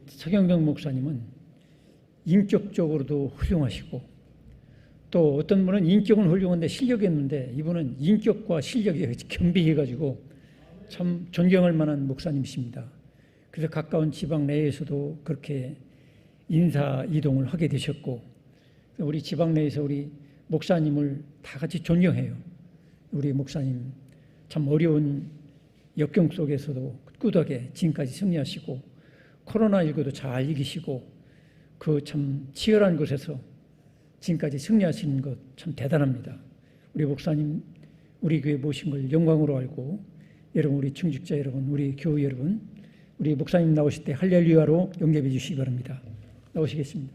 서경병 목사님은 인격적으로도 훌륭하시고, 또 어떤 분은 인격은 훌륭한데 실력이 없는데 이분은 인격과 실력이 겸비해가지고 참 존경할 만한 목사님이십니다. 그래서 가까운 지방 내에서도 그렇게 인사 이동을 하게 되셨고, 우리 지방 내에서 우리 목사님을 다 같이 존경해요. 우리 목사님 참 어려운 역경 속에서도 꿋꿋하게 지금까지 승리하시고, 코로나19도 잘 이기시고, 그 참 치열한 곳에서 지금까지 승리하시는 것 참 대단합니다. 우리 목사님 우리 교회 모신 걸 영광으로 알고, 여러분, 우리 중직자 여러분, 우리 교우 여러분, 우리 목사님 나오실 때 할렐루야로 영접해 주시기 바랍니다. 나오시겠습니다.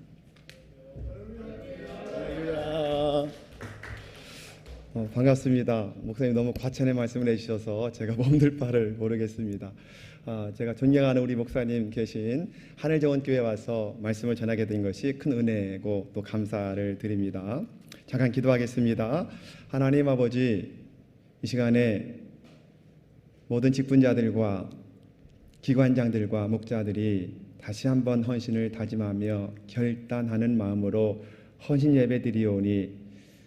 반갑습니다. 목사님 너무 과찬의 말씀을 해주셔서 제가 몸둘 바를 모르겠습니다. 제가 존경하는 우리 목사님 계신 하늘정원교회 와서 말씀을 전하게 된 것이 큰 은혜고 또 감사를 드립니다. 잠깐 기도하겠습니다. 하나님 아버지, 이 시간에 모든 직분자들과 기관장들과 목자들이 다시 한번 헌신을 다짐하며 결단하는 마음으로 헌신 예배 드리오니,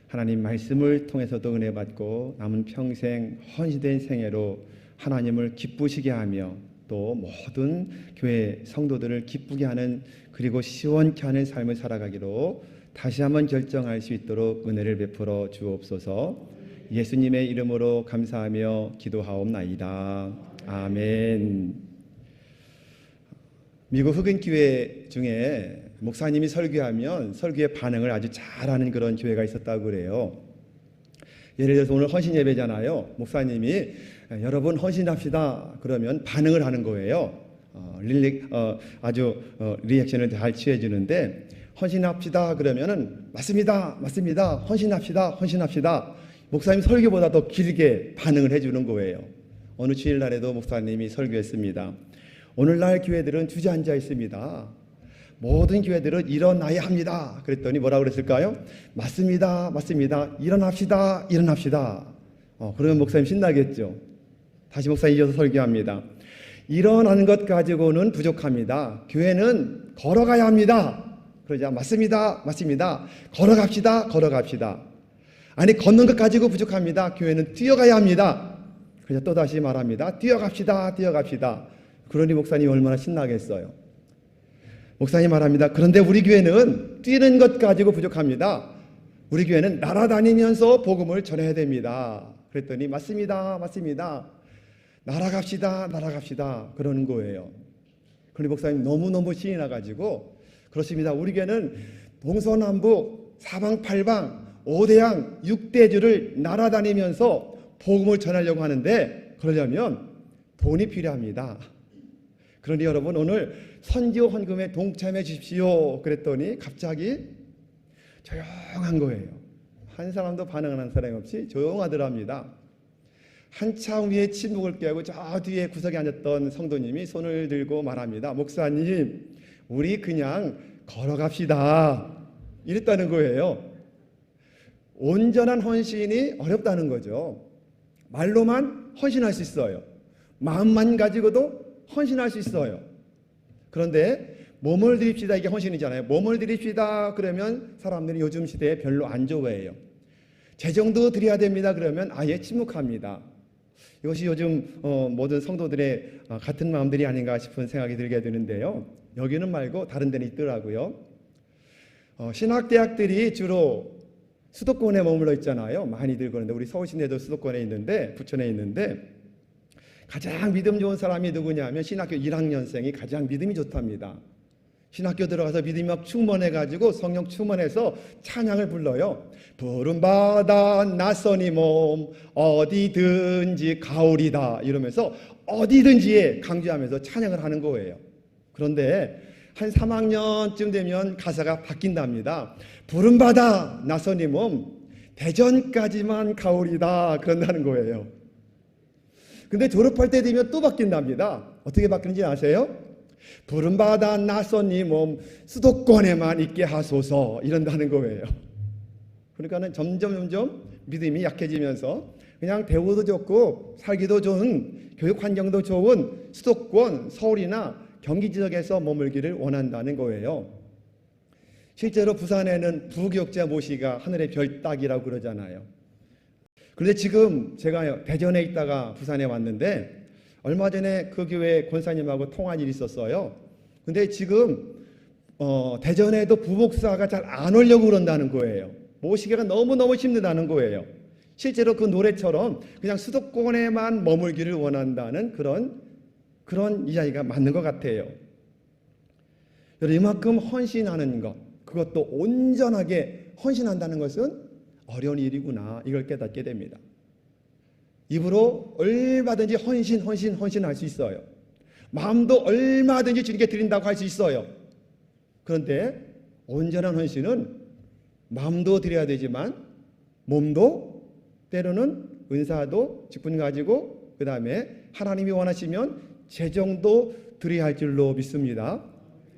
하나님 말씀을 통해서도 은혜 받고 남은 평생 헌신된 생애로 하나님을 기쁘시게 하며 또 모든 교회 성도들을 기쁘게 하는, 그리고 시원케 하는 삶을 살아가기로 다시 한번 결정할 수 있도록 은혜를 베풀어 주옵소서. 예수님의 이름으로 감사하며 기도하옵나이다. 아멘. 미국 흑인 교회 중에 목사님이 설교하면 설교의 반응을 아주 잘하는 그런 교회가 있었다고 그래요. 예를 들어서 오늘 헌신 예배잖아요. 목사님이 여러분 헌신합시다 그러면 반응을 하는 거예요. 아주 리액션을 잘 취해 주는데, 헌신합시다 그러면은 맞습니다, 맞습니다, 헌신합시다, 헌신합시다. 목사님 설교보다 더 길게 반응을 해주는 거예요. 어느 주일날에도 목사님이 설교했습니다. 오늘날 교회들은 주저앉아 있습니다. 모든 교회들은 일어나야 합니다. 그랬더니 뭐라고 그랬을까요? 맞습니다, 맞습니다, 일어납시다, 일어납시다. 그러면 목사님 신나겠죠. 다시 목사님 이어서 설교합니다. 일어나는 것 가지고는 부족합니다. 교회는 걸어가야 합니다. 그러자 맞습니다, 맞습니다, 걸어갑시다, 걸어갑시다. 아니, 걷는 것 가지고 부족합니다. 교회는 뛰어가야 합니다. 그래서 또다시 말합니다. 뛰어갑시다, 뛰어갑시다. 그러니 목사님이 얼마나 신나겠어요. 목사님 말합니다. 그런데 우리 교회는 뛰는 것 가지고 부족합니다. 우리 교회는 날아다니면서 복음을 전해야 됩니다. 그랬더니 맞습니다, 맞습니다, 날아갑시다, 날아갑시다 그러는 거예요. 그러니 목사님 너무너무 신이 나가지고, 그렇습니다, 우리 교회는 동서남북 사방팔방 5대양 6대주를 날아다니면서 복음을 전하려고 하는데, 그러려면 돈이 필요합니다. 그러니 여러분 오늘 선지호 헌금에 동참해 주십시오 그랬더니 갑자기 조용한 거예요. 한 사람도 반응하는 사람이 없이 조용하더랍니다. 한참 위에 침묵을 깨고 저 뒤에 구석에 앉았던 성도님이 손을 들고 말합니다. 목사님, 우리 그냥 걸어갑시다 이랬다는 거예요. 온전한 헌신이 어렵다는 거죠. 말로만 헌신할 수 있어요. 마음만 가지고도 헌신할 수 있어요. 그런데 몸을 드립시다, 이게 헌신이잖아요. 몸을 드립시다 그러면 사람들이 요즘 시대에 별로 안 좋아해요. 재정도 드려야 됩니다 그러면 아예 침묵합니다. 이것이 요즘 모든 성도들의 같은 마음들이 아닌가 싶은 생각이 들게 되는데요. 여기는 말고 다른 데는 있더라고요. 신학대학들이 주로 수도권에 머물러 있잖아요. 많이들. 그런데 우리 서울시내도 수도권에 있는데, 부천에 있는데, 가장 믿음 좋은 사람이 누구냐면 신학교 1학년생이 가장 믿음이 좋답니다. 신학교 들어가서 믿음이 막 충만해가지고 성령 충만해서 찬양을 불러요. 푸른 바다 낯선이 몸 어디든지 가오리다 이러면서 어디든지에 강조하면서 찬양을 하는 거예요. 그런데 한 3학년쯤 되면 가사가 바뀐답니다. 푸른 바다 낯선이 몸 대전까지만 가오리다 그런다는 거예요. 근데 졸업할 때 되면 또 바뀐답니다. 어떻게 바뀌는지 아세요? 푸른 바다 낯선 이 몸 수도권에만 있게 하소서 이런다는 거예요. 그러니까는 점점 믿음이 약해지면서 그냥 대우도 좋고 살기도 좋은 교육 환경도 좋은 수도권 서울이나 경기 지역에서 머물기를 원한다는 거예요. 실제로 부산에는 부교육자 모시가 하늘의 별 따기라고 그러잖아요. 그런데 지금 제가 대전에 있다가 부산에 왔는데 얼마 전에 그 교회 권사님하고 통한 일이 있었어요. 근데 지금 대전에도 부목사가 잘 안 오려고 그런다는 거예요. 모시기가 너무너무 힘들다는 거예요. 실제로 그 노래처럼 그냥 수도권에만 머물기를 원한다는 그런 이야기가 맞는 것 같아요. 여러분, 이만큼 헌신하는 것, 그것도 온전하게 헌신한다는 것은 어려운 일이구나, 이걸 깨닫게 됩니다. 입으로 얼마든지 헌신할 수 있어요. 마음도 얼마든지 주님께 드린다고 할 수 있어요. 그런데 온전한 헌신은 마음도 드려야 되지만 몸도, 때로는 은사도 직분 가지고, 그 다음에 하나님이 원하시면 재정도 드려야 할 줄로 믿습니다.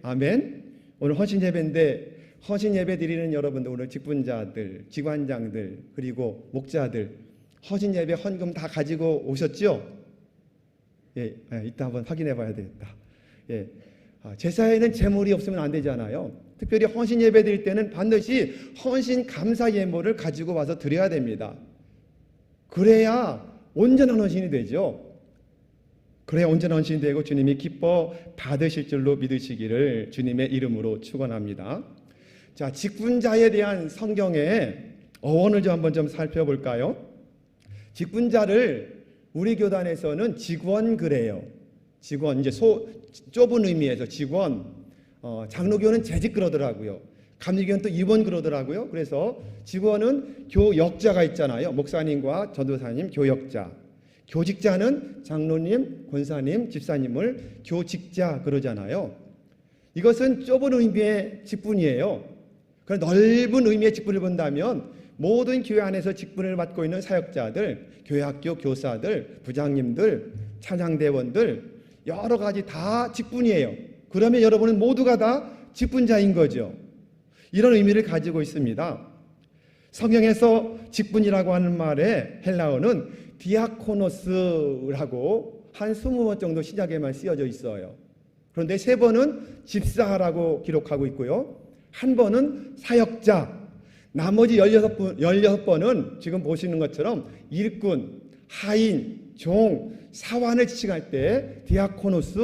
아멘. 오늘 헌신 예배인데, 헌신 예배 드리는 여러분들, 오늘 직분자들, 기관장들, 그리고 목자들, 헌신 예배 헌금 다 가지고 오셨죠? 예, 이따 한번 확인해 봐야 되겠다. 예. 제사에는 재물이 없으면 안 되잖아요. 특별히 헌신 예배 드릴 때는 반드시 헌신 감사 예물을 가지고 와서 드려야 됩니다. 그래야 온전한 헌신이 되죠. 그래야 온전한 헌신이 되고 주님이 기뻐 받으실 줄로 믿으시기를 주님의 이름으로 축원합니다. 자, 직분자에 대한 성경의 어원을 한번 좀 살펴볼까요? 직분자를 우리 교단에서는 직원 그래요. 직원, 이제 좁은 의미에서 직원, 장로교는 재직 그러더라고요. 감리교는 또 임원 그러더라고요. 그래서 직원은 교역자가 있잖아요. 목사님과 전도사님, 교역자. 교직자는 장로님, 권사님, 집사님을 교직자 그러잖아요. 이것은 좁은 의미의 직분이에요. 그런 넓은 의미의 직분을 본다면 모든 교회 안에서 직분을 맡고 있는 사역자들, 교회학교 교사들, 부장님들, 찬양대원들, 여러 가지 다 직분이에요. 그러면 여러분은 모두가 다 직분자인 거죠. 이런 의미를 가지고 있습니다. 성경에서 직분이라고 하는 말의 헬라어는 디아코노스라고 한 20번 정도 시작에만 쓰여져 있어요. 그런데 3번은 집사라고 기록하고 있고요. 1번은 사역자, 나머지 16번은 지금 보시는 것처럼 일꾼, 하인, 종, 사환을 지칭할 때 디아코노스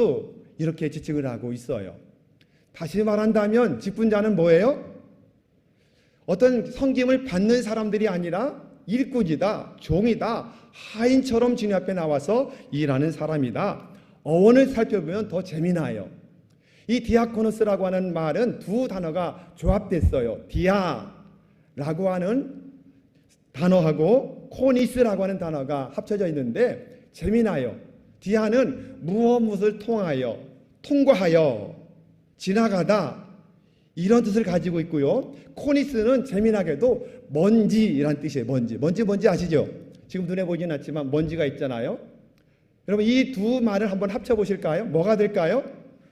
이렇게 지칭을 하고 있어요. 다시 말한다면 직분자는 뭐예요? 어떤 섬김을 받는 사람들이 아니라 일꾼이다, 종이다, 하인처럼 주님 앞에 나와서 일하는 사람이다. 어원을 살펴보면 더 재미나요. 이 디아코노스라고 하는 말은 두 단어가 조합됐어요. 디아라고 하는 단어하고 코니스라고 하는 단어가 합쳐져 있는데 재미나요. 디아는 무엇을 통하여, 통과하여, 지나가다 이런 뜻을 가지고 있고요. 코니스는 재미나게도 먼지라는 뜻이에요. 먼지 아시죠? 지금 눈에 보이진 않지만 먼지가 있잖아요. 여러분, 이 두 말을 한번 합쳐보실까요? 뭐가 될까요?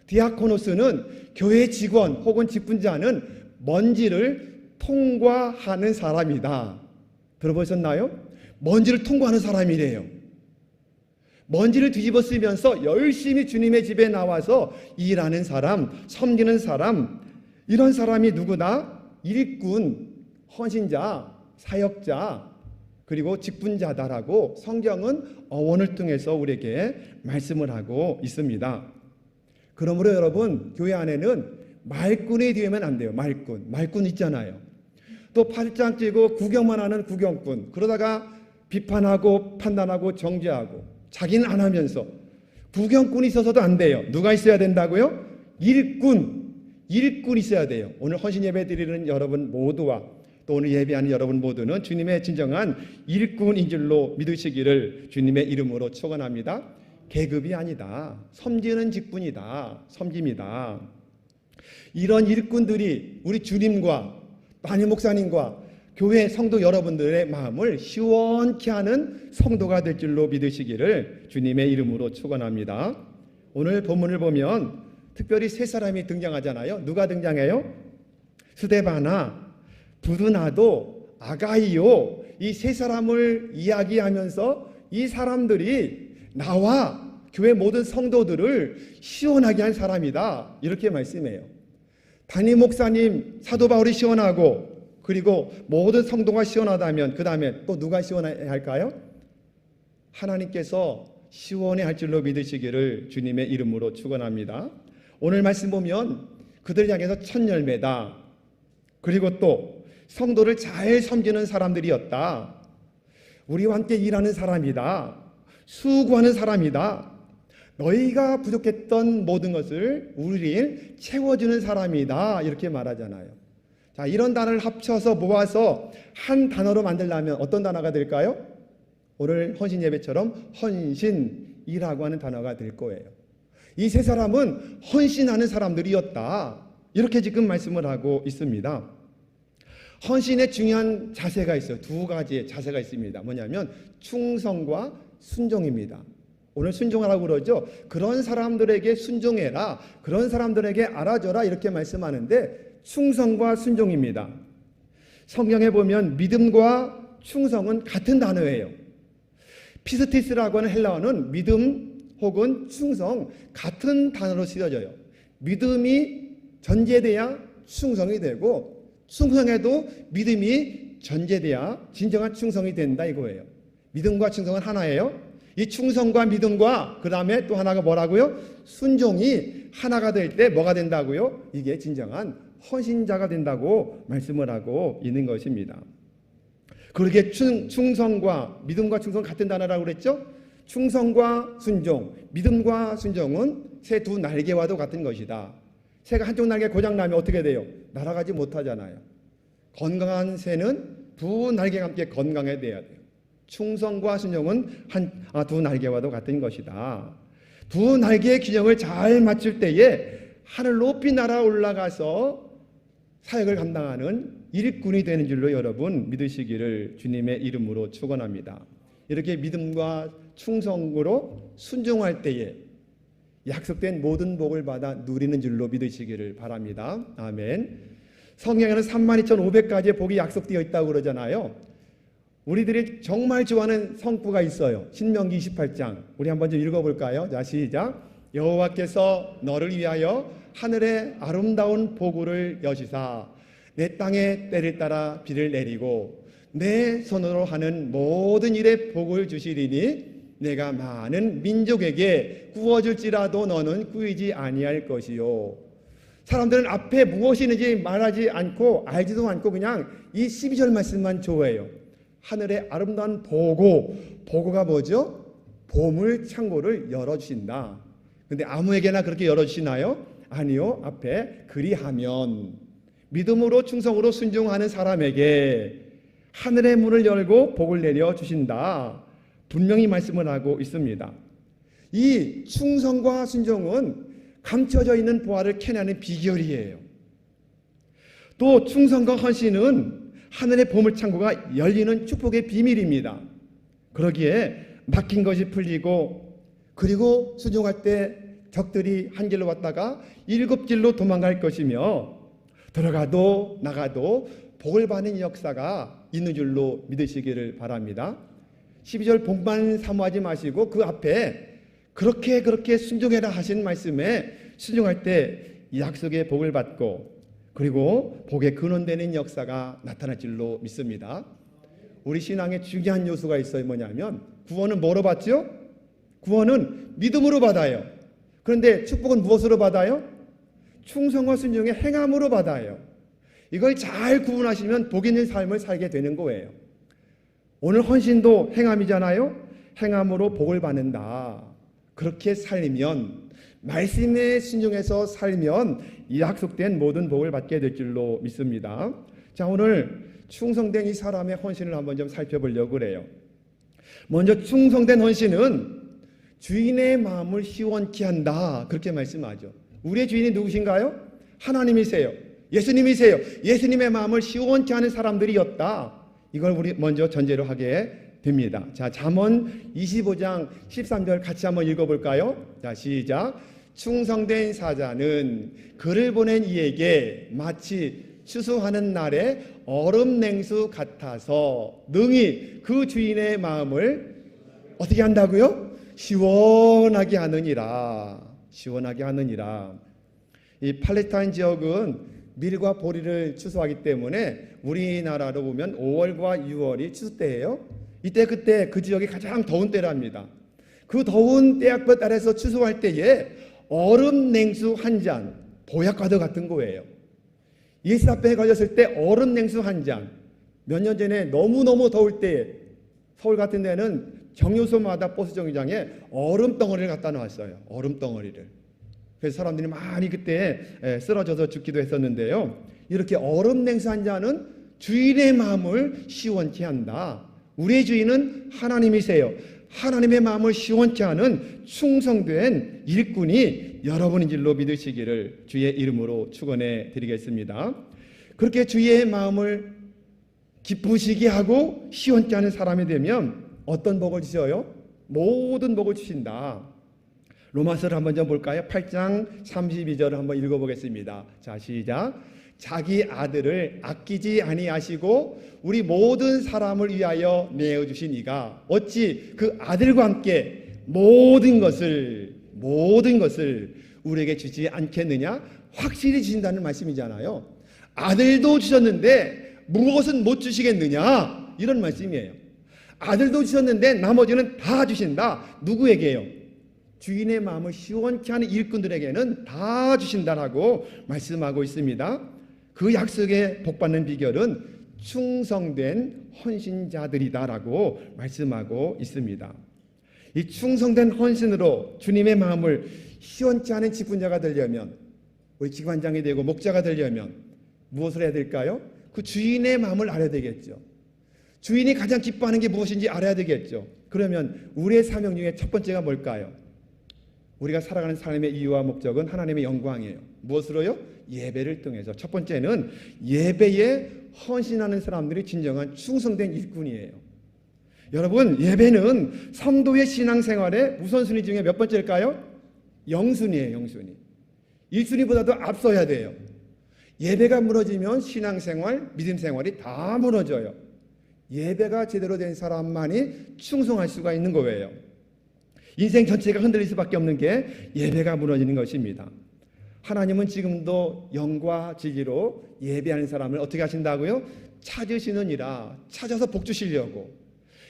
디아코노스는 교회 직원 혹은 직분자는 먼지를 통과하는 사람이다. 들어보셨나요? 먼지를 통과하는 사람이래요. 먼지를 뒤집어 쓰면서 열심히 주님의 집에 나와서 일하는 사람, 섬기는 사람, 이런 사람이 누구나 일꾼, 헌신자, 사역자, 그리고 직분자다라고 성경은 어원을 통해서 우리에게 말씀을 하고 있습니다. 그러므로 여러분, 교회 안에는 말꾼이 되면 안 돼요. 말꾼 있잖아요. 또 팔짱 끼고 구경만 하는 구경꾼, 그러다가 비판하고 판단하고 정죄하고 자기는 안 하면서 구경꾼이 있어서도 안 돼요. 누가 있어야 된다고요? 일꾼 있어야 돼요. 오늘 헌신 예배 드리는 여러분 모두와 또 오늘 예배하는 여러분 모두는 주님의 진정한 일꾼인 줄로 믿으시기를 주님의 이름으로 축원합니다. 계급이 아니다. 섬기는 직분이다. 섬김이다. 이런 일꾼들이 우리 주님과 담임 목사님과 교회 성도 여러분들의 마음을 시원케 하는 성도가 될 줄로 믿으시기를 주님의 이름으로 축원합니다. 오늘 본문을 보면 특별히 3사람이 등장하잖아요. 누가 등장해요? 스데바나, 부르나도, 아가이오, 이 3사람을 이야기하면서 이 사람들이 나와 교회 모든 성도들을 시원하게 한 사람이다. 이렇게 말씀해요. 담임 목사님, 사도 바울이 시원하고 그리고 모든 성도가 시원하다면 그 다음에 또 누가 시원해야 할까요? 하나님께서 시원해 할 줄로 믿으시기를 주님의 이름으로 축원합니다. 오늘 말씀 보면 그들 향해서 첫 열매다. 그리고 또 성도를 잘 섬기는 사람들이었다. 우리와 함께 일하는 사람이다. 수고하는 사람이다. 너희가 부족했던 모든 것을 우리를 채워주는 사람이다. 이렇게 말하잖아요. 자, 이런 단어를 합쳐서 모아서 한 단어로 만들려면 어떤 단어가 될까요? 오늘 헌신 예배처럼 헌신이라고 하는 단어가 될 거예요. 이 세 사람은 헌신하는 사람들이었다. 이렇게 지금 말씀을 하고 있습니다. 헌신의 중요한 자세가 있어요. 두 가지의 자세가 있습니다. 뭐냐면 충성과 순종입니다. 오늘 순종하라고 그러죠. 그런 사람들에게 순종해라. 그런 사람들에게 알아줘라. 이렇게 말씀하는데 충성과 순종입니다. 성경에 보면 믿음과 충성은 같은 단어예요. 피스티스라고 하는 헬라어는 믿음 혹은 충성 같은 단어로 쓰여져요. 믿음이 전제돼야 충성이 되고 충성에도 믿음이 전제돼야 진정한 충성이 된다 이거예요. 믿음과 충성은 하나예요. 이 충성과 믿음과 그 다음에 또 하나가 뭐라고요? 순종이 하나가 될 때 뭐가 된다고요? 이게 진정한 헌신자가 된다고 말씀을 하고 있는 것입니다. 그렇게 충성과 믿음과 충성 같은 단어라고 그랬죠? 충성과 순종, 믿음과 순종은 새 두 날개와도 같은 것이다. 새가 한쪽 날개 고장나면 어떻게 돼요? 날아가지 못하잖아요. 건강한 새는 두 날개가 함께 건강해야 돼요. 충성과 순종은 두 날개와도 같은 것이다. 두 날개의 균형을 잘 맞출 때에 하늘 높이 날아 올라가서 사역을 감당하는 일꾼이 되는 줄로 여러분 믿으시기를 주님의 이름으로 축원합니다. 이렇게 믿음과 충성으로 순종할 때에 약속된 모든 복을 받아 누리는 줄로 믿으시기를 바랍니다. 아멘. 성경에는 32,500가지의 복이 약속되어 있다고 그러잖아요. 우리들이 정말 좋아하는 성구가 있어요. 신명기 28장. 우리 한번 좀 읽어볼까요? 자, 시작. 여호와께서 너를 위하여 하늘의 아름다운 보구를 여시사 내 땅에 때를 따라 비를 내리고 내 손으로 하는 모든 일에 복을 주시리니 내가 많은 민족에게 구워줄지라도 너는 꾸이지 아니할 것이요. 사람들은 앞에 무엇이 있는지 말하지 않고 알지도 않고 그냥 이 12절 말씀만 좋아해요. 하늘의 아름다운 보고가 뭐죠? 보물 창고를 열어주신다. 근데 아무에게나 그렇게 열어주시나요? 아니요. 앞에 그리하면 믿음으로 충성으로 순종하는 사람에게 하늘의 문을 열고 복을 내려주신다. 분명히 말씀을 하고 있습니다. 이 충성과 순종은 감춰져 있는 보화를 캐내는 비결이에요. 또 충성과 헌신은 하늘의 보물창고가 열리는 축복의 비밀입니다. 그러기에 막힌 것이 풀리고 그리고 순종할 때 적들이 한 길로 왔다가 7길로 도망갈 것이며 들어가도 나가도 복을 받는 역사가 있는 줄로 믿으시기를 바랍니다. 12절 복만 사모하지 마시고 그 앞에 그렇게 순종해라 하신 말씀에 순종할 때 약속의 복을 받고 그리고 복의 근원되는 역사가 나타날 줄로 믿습니다. 우리 신앙에 중요한 요소가 있어요. 뭐냐면 구원은 뭐로 받죠? 구원은 믿음으로 받아요. 그런데 축복은 무엇으로 받아요? 충성과 순종의 행함으로 받아요. 이걸 잘 구분하시면 복 있는 삶을 살게 되는 거예요. 오늘 헌신도 행함이잖아요. 행함으로 복을 받는다. 그렇게 살면 말씀에 순종해서 살면 이 약속된 모든 복을 받게 될 줄로 믿습니다. 자, 오늘 충성된 이 사람의 헌신을 한번 좀 살펴보려고 그래요. 먼저 충성된 헌신은 주인의 마음을 시원케 한다. 그렇게 말씀하죠. 우리의 주인이 누구신가요? 하나님이세요. 예수님이세요. 예수님의 마음을 시원케 하는 사람들이었다. 이걸 우리 먼저 전제로 하게 됩니다. 자, 잠언 25장 13절 같이 한번 읽어볼까요? 자, 시작. 충성된 사자는 그를 보낸 이에게 마치 추수하는 날에 얼음 냉수 같아서 능히 그 주인의 마음을 어떻게 한다고요? 시원하게 하느니라. 시원하게 하느니라. 이 팔레스타인 지역은 밀과 보리를 추수하기 때문에 우리나라로 보면 5월과 6월이 추수 때예요. 그때 그 지역이 가장 더운 때랍니다. 그 더운 때약볕 아래서 추수할 때에 얼음 냉수 한 잔, 보약과도 같은 거예요. 예수 앞에 걸렸을 때 얼음 냉수 한 잔. 몇 년 전에 너무너무 더울 때 서울 같은 데는 정류소마다 버스 정류장에 얼음 덩어리를 갖다 놨어요. 얼음 덩어리를. 그래서 사람들이 많이 그때 쓰러져서 죽기도 했었는데요. 이렇게 얼음 냉수 한 잔은 주인의 마음을 시원케 한다. 우리의 주인은 하나님이세요. 하나님의 마음을 시원케 하는 충성된 일꾼이 여러분인 줄로 믿으시기를 주의 이름으로 축원해 드리겠습니다. 그렇게 주의 마음을 기쁘시게 하고 시원케 하는 사람이 되면 어떤 복을 주셔요? 모든 복을 주신다. 로마서를 한번 좀 볼까요? 8장 32절을 한번 읽어보겠습니다. 자, 시작. 자기 아들을 아끼지 아니하시고 우리 모든 사람을 위하여 내어주신 이가 어찌 그 아들과 함께 모든 것을 우리에게 주지 않겠느냐? 확실히 주신다는 말씀이잖아요. 아들도 주셨는데 무엇은 못 주시겠느냐? 이런 말씀이에요. 아들도 주셨는데 나머지는 다 주신다. 누구에게요? 주인의 마음을 시원케 하는 일꾼들에게는 다 주신다라고 말씀하고 있습니다. 그 약속에 복받는 비결은 충성된 헌신자들이다라고 말씀하고 있습니다. 이 충성된 헌신으로 주님의 마음을 시원케 하는 직분자가 되려면, 우리 기관장이 되고 목자가 되려면 무엇을 해야 될까요? 그 주인의 마음을 알아야 되겠죠. 주인이 가장 기뻐하는 게 무엇인지 알아야 되겠죠. 그러면 우리의 사명 중에 첫 번째가 뭘까요? 우리가 살아가는 삶의 이유와 목적은 하나님의 영광이에요. 무엇으로요? 예배를 통해서. 첫 번째는 예배에 헌신하는 사람들이 진정한 충성된 일꾼이에요. 여러분, 예배는 성도의 신앙생활의 우선순위 중에 몇 번째일까요? 영순위예요. 영순위. 1순위보다도 앞서야 돼요. 예배가 무너지면 신앙생활, 믿음생활이 다 무너져요. 예배가 제대로 된 사람만이 충성할 수가 있는 거예요. 인생 전체가 흔들릴 수밖에 없는 게 예배가 무너지는 것입니다. 하나님은 지금도 영과 진리로 예배하는 사람을 어떻게 하신다고요? 찾으시느니라. 찾아서 복 주시려고.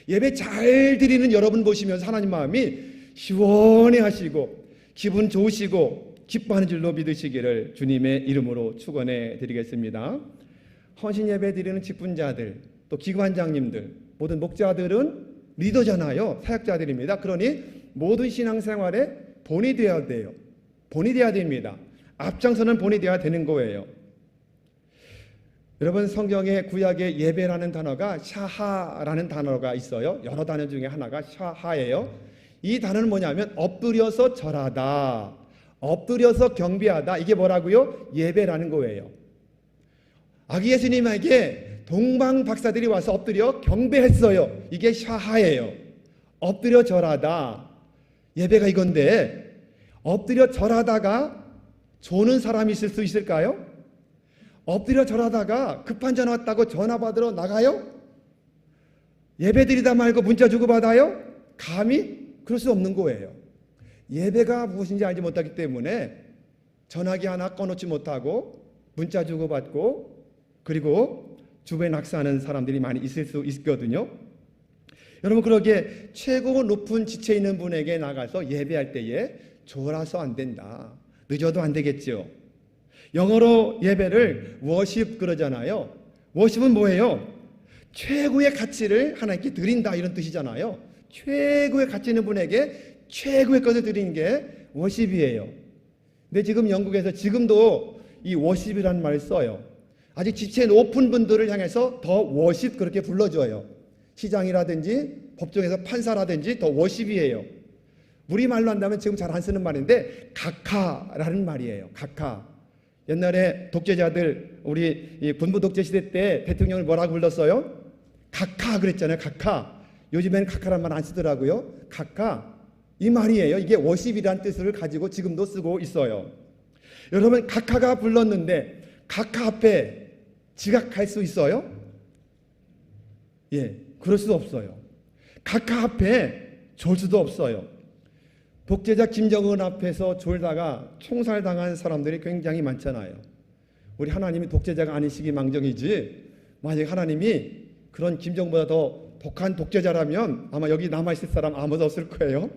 예배 잘 드리는 여러분 보시면서 하나님 마음이 시원해 하시고 기분 좋으시고 기뻐하는 줄로 믿으시기를 주님의 이름으로 축원해 드리겠습니다. 헌신 예배 드리는 직분자들, 또 기관장님들, 모든 목자들은 리더잖아요. 사역자들입니다. 그러니 모든 신앙생활에 본이 되어야 돼요. 본이 되어야 됩니다. 앞장서는 본이 되어야 되는 거예요. 여러분, 성경의 구약의 예배라는 단어가 샤하라는 단어가 있어요. 여러 단어 중에 하나가 샤하예요. 이 단어는 뭐냐면 엎드려서 절하다, 엎드려서 경배하다. 이게 뭐라고요? 예배라는 거예요. 아기 예수님에게 동방 박사들이 와서 엎드려 경배했어요. 이게 샤하예요. 엎드려 절하다. 예배가 이건데 엎드려 절하다가 조는 사람이 있을 수 있을까요? 엎드려 절하다가 급한 전화 왔다고 전화 받으러 나가요? 예배 드리다 말고 문자 주고 받아요? 감히? 그럴 수 없는 거예요. 예배가 무엇인지 알지 못하기 때문에 전화기 하나 꺼놓지 못하고 문자 주고 받고 그리고 주변에 낙서하는 사람들이 많이 있을 수 있거든요. 여러분, 그러기에 최고 높은 지체에 있는 분에게 나가서 예배할 때에 졸아서 안 된다. 늦어도 안 되겠죠. 영어로 예배를 워십 그러잖아요. 워십은 뭐예요? 최고의 가치를 하나님께 드린다, 이런 뜻이잖아요. 최고의 가치 있는 분에게 최고의 것을 드리는 게 워십이에요. 근데 지금 영국에서 지금도 이 워십이라는 말을 써요. 아직 지체 높은 분들을 향해서 더 워십 그렇게 불러줘요. 시장이라든지 법정에서 판사라든지 더 워십이에요. 우리말로 한다면 지금 잘 안 쓰는 말인데 각하라는 말이에요. 각하. 옛날에 독재자들, 우리 군부 독재 시대 때 대통령을 뭐라고 불렀어요? 각하 그랬잖아요. 각하. 요즘에는 각하란 말 안 쓰더라고요. 각하. 이 말이에요. 이게 워십이라는 뜻을 가지고 지금도 쓰고 있어요. 여러분, 각하가 불렀는데 각하 앞에 지각할 수 있어요? 예, 그럴 수도 없어요. 각하 앞에 졸 수도 없어요. 독재자 김정은 앞에서 졸다가 총살당한 사람들이 굉장히 많잖아요. 우리 하나님이 독재자가 아니시기 망정이지, 만약 하나님이 그런 김정은보다 더 독한 독재자라면 아마 여기 남아있을 사람 아무도 없을 거예요.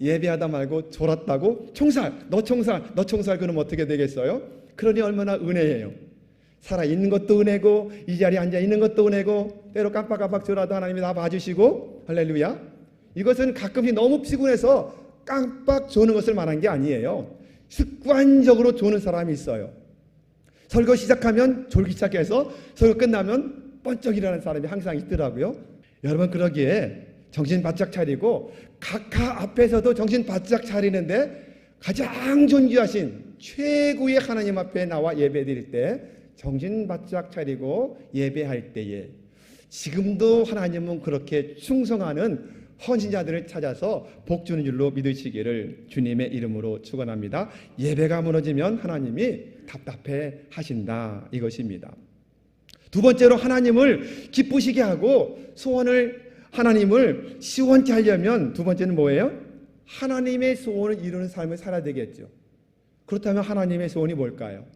예배하다 말고 졸았다고 총살, 너 총살 그러면 어떻게 되겠어요? 그러니 얼마나 은혜예요. 살아있는 것도 은혜고 이 자리에 앉아있는 것도 은혜고 때로 깜빡깜빡 졸아도 하나님이 다 봐주시고, 할렐루야. 이것은 가끔씩 너무 피곤해서 깜빡 조는 것을 말한 게 아니에요. 습관적으로 조는 사람이 있어요. 설교 시작하면 졸기 시작해서 설교 끝나면 번쩍 일어나는 사람이 항상 있더라고요. 여러분, 그러기에 정신 바짝 차리고 각하 앞에서도 정신 바짝 차리는데 가장 존귀하신 최고의 하나님 앞에 나와 예배 드릴 때 정신 바짝 차리고 예배할 때에 지금도 하나님은 그렇게 충성하는 헌신자들을 찾아서 복 주는 줄로 믿으시기를 주님의 이름으로 축원합니다. 예배가 무너지면 하나님이 답답해 하신다, 이것입니다. 두 번째로 하나님을 기쁘시게 하고 하나님을 시원케 하려면 두 번째는 뭐예요? 하나님의 소원을 이루는 삶을 살아야 되겠죠. 그렇다면 하나님의 소원이 뭘까요?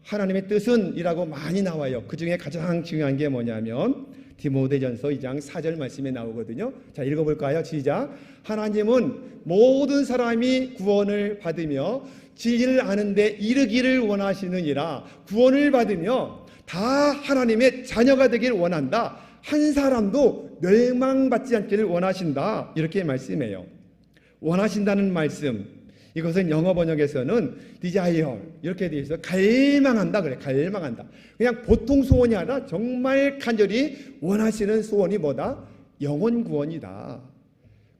하나님의 뜻은 이라고 많이 나와요. 그 중에 가장 중요한 게 뭐냐면 디모데전서 2장 4절 말씀에 나오거든요. 자, 읽어볼까요? 시작. 하나님은 모든 사람이 구원을 받으며 진리를 아는데 이르기를 원하시느니라. 구원을 받으며 다 하나님의 자녀가 되기를 원한다. 한 사람도 멸망받지 않기를 원하신다. 이렇게 말씀해요. 원하신다는 말씀, 이것은 영어 번역에서는 desire 이렇게 되어 있어요. 갈망한다 그래. 갈망한다. 그냥 보통 소원이 아니라 정말 간절히 원하시는 소원이 뭐다? 영혼 구원이다.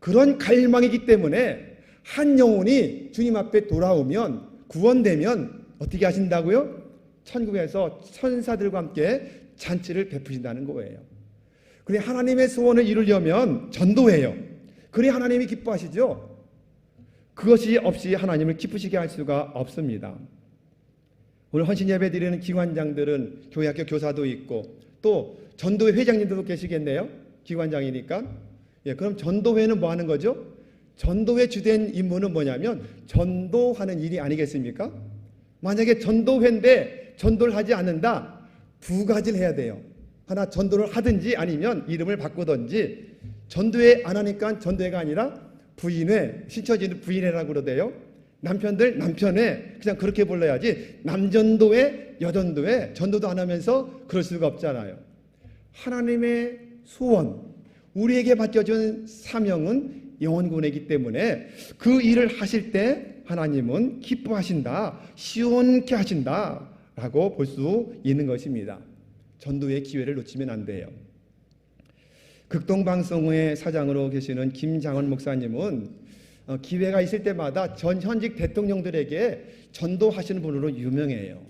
그런 갈망이기 때문에 한 영혼이 주님 앞에 돌아오면, 구원되면 어떻게 하신다고요? 천국에서 천사들과 함께 잔치를 베푸신다는 거예요. 그래, 하나님의 소원을 이루려면 전도해요. 그래 하나님이 기뻐하시죠. 그것이 없이 하나님을 기쁘시게 할 수가 없습니다. 오늘 헌신 예배 드리는 기관장들은 교회학교 교사도 있고 또 전도회 회장님들도 계시겠네요. 기관장이니까. 예, 그럼 전도회는 뭐 하는 거죠? 전도회 주된 임무는 뭐냐면 전도하는 일이 아니겠습니까? 만약에 전도회인데 전도를 하지 않는다, 두 가지를 해야 돼요. 하나, 전도를 하든지 아니면 이름을 바꾸든지. 전도회 안 하니까 전도회가 아니라 부인회, 신처지는 부인회라고 그러대요. 남편들 남편회, 그냥 그렇게 불러야지 남전도회, 여전도회, 전도도 안 하면서 그럴 수가 없잖아요. 하나님의 소원, 우리에게 맡겨준 사명은 영혼구원이기 때문에 그 일을 하실 때 하나님은 기뻐하신다, 시원케 하신다 라고 볼 수 있는 것입니다. 전도의 기회를 놓치면 안 돼요. 극동방송회 사장으로 계시는 김장원 목사님은 기회가 있을 때마다 전 현직 대통령들에게 전도하시는 분으로 유명해요.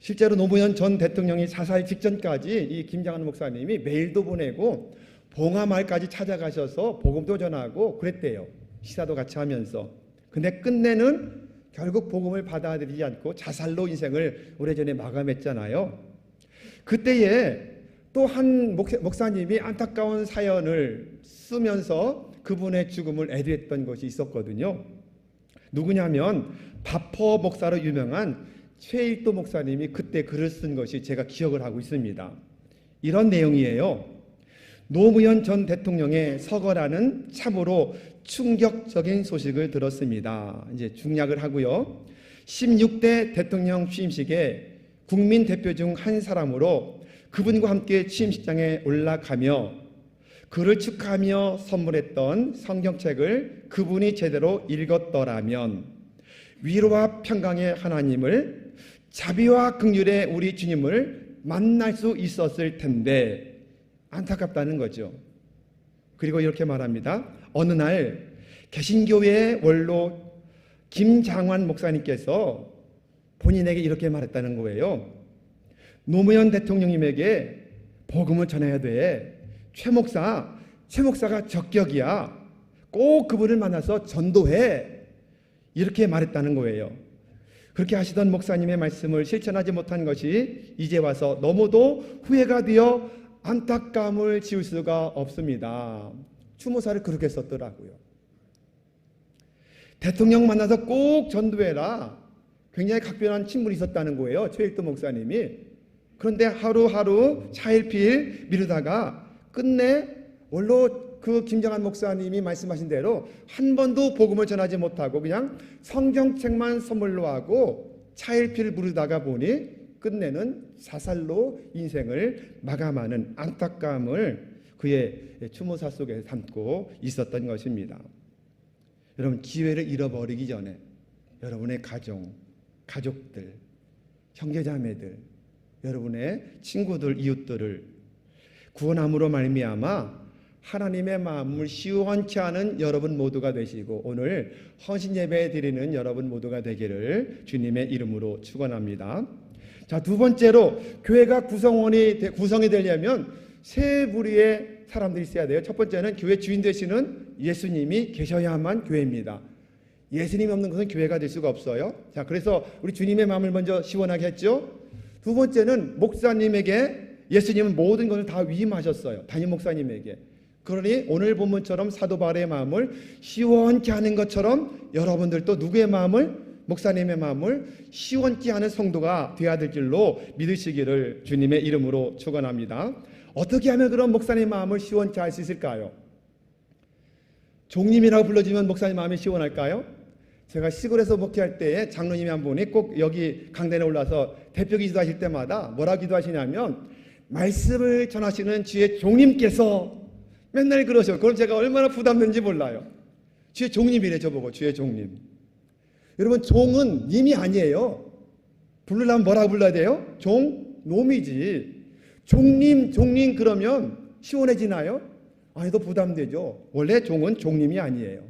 실제로 노무현 전 대통령이 자살 직전까지 이 김장원 목사님이 메일도 보내고 봉하마을까지 찾아가셔서 복음도 전하고 그랬대요. 시사도 같이 하면서. 근데 끝내는 결국 복음을 받아들이지 않고 자살로 인생을 오래전에 마감했잖아요. 그때에 또 한 목사님이 안타까운 사연을 쓰면서 그분의 죽음을 애도했던 것이 있었거든요. 누구냐면 바퍼 목사로 유명한 최일도 목사님이 그때 글을 쓴 것이 제가 기억을 하고 있습니다. 이런 내용이에요. 노무현 전 대통령의 서거라는 참으로 충격적인 소식을 들었습니다. 이제 중략을 하고요. 16대 대통령 취임식에 국민 대표 중 한 사람으로 그분과 함께 취임식장에 올라가며 그를 축하하며 선물했던 성경책을 그분이 제대로 읽었더라면 위로와 평강의 하나님을, 자비와 긍휼의 우리 주님을 만날 수 있었을 텐데 안타깝다는 거죠. 그리고 이렇게 말합니다. 어느 날 개신교회의 원로 김장환 목사님께서 본인에게 이렇게 말했다는 거예요. 노무현 대통령님에게 복음을 전해야 돼. 최 목사가 적격이야. 꼭 그분을 만나서 전도해. 이렇게 말했다는 거예요. 그렇게 하시던 목사님의 말씀을 실천하지 못한 것이 이제 와서 너무도 후회가 되어 안타까움을 지울 수가 없습니다. 추모사를 그렇게 썼더라고요. 대통령 만나서 꼭 전도해라. 굉장히 각별한 친분이 있었다는 거예요. 최일도 목사님이. 그런데 하루하루 차일피일 미루다가 끝내 원로 그 김정한 목사님이 말씀하신 대로 한 번도 복음을 전하지 못하고 그냥 성경책만 선물로 하고 차일피일 미루다가 보니 끝내는 자살로 인생을 마감하는 안타까움을 그의 추모사 속에 담고 있었던 것입니다. 여러분, 기회를 잃어버리기 전에 여러분의 가족들, 형제자매들, 여러분의 친구들, 이웃들을 구원함으로 말미암아 하나님의 마음을 시원케 하는 여러분 모두가 되시고 오늘 헌신 예배 드리는 여러분 모두가 되기를 주님의 이름으로 축원합니다. 자, 두 번째로 교회가 구성이 되려면 세 부류의 사람들이 있어야 돼요. 첫 번째는 교회 주인 되시는 예수님이 계셔야만 교회입니다. 예수님이 없는 것은 교회가 될 수가 없어요. 자, 그래서 우리 주님의 마음을 먼저 시원하게 했죠. 두 번째는 목사님에게 예수님은 모든 것을 다 위임하셨어요. 담임 목사님에게. 그러니 오늘 본문처럼 사도 바울의 마음을 시원케 하는 것처럼 여러분들도 누구의 마음을? 목사님의 마음을 시원케 하는 성도가 되어야 될 줄로 믿으시기를 주님의 이름으로 축원합니다. 어떻게 하면 그런 목사님 마음을 시원케 할 수 있을까요? 종님이라고 불러주면 목사님 마음이 시원할까요? 제가 시골에서 목회할 때에 장로님이 한 분이 꼭 여기 강단에 올라서 대표 기도하실 때마다 뭐라 기도하시냐면 말씀을 전하시는 주의 종님께서 맨날 그러셔. 그럼 제가 얼마나 부담된지 몰라요. 주의 종님이래 저보고. 주의 종님. 여러분, 종은 님이 아니에요. 부르려면 뭐라고 불러야 돼요? 종놈이지. 종님 그러면 시원해지나요? 아니도 부담되죠. 원래 종은 종님이 아니에요.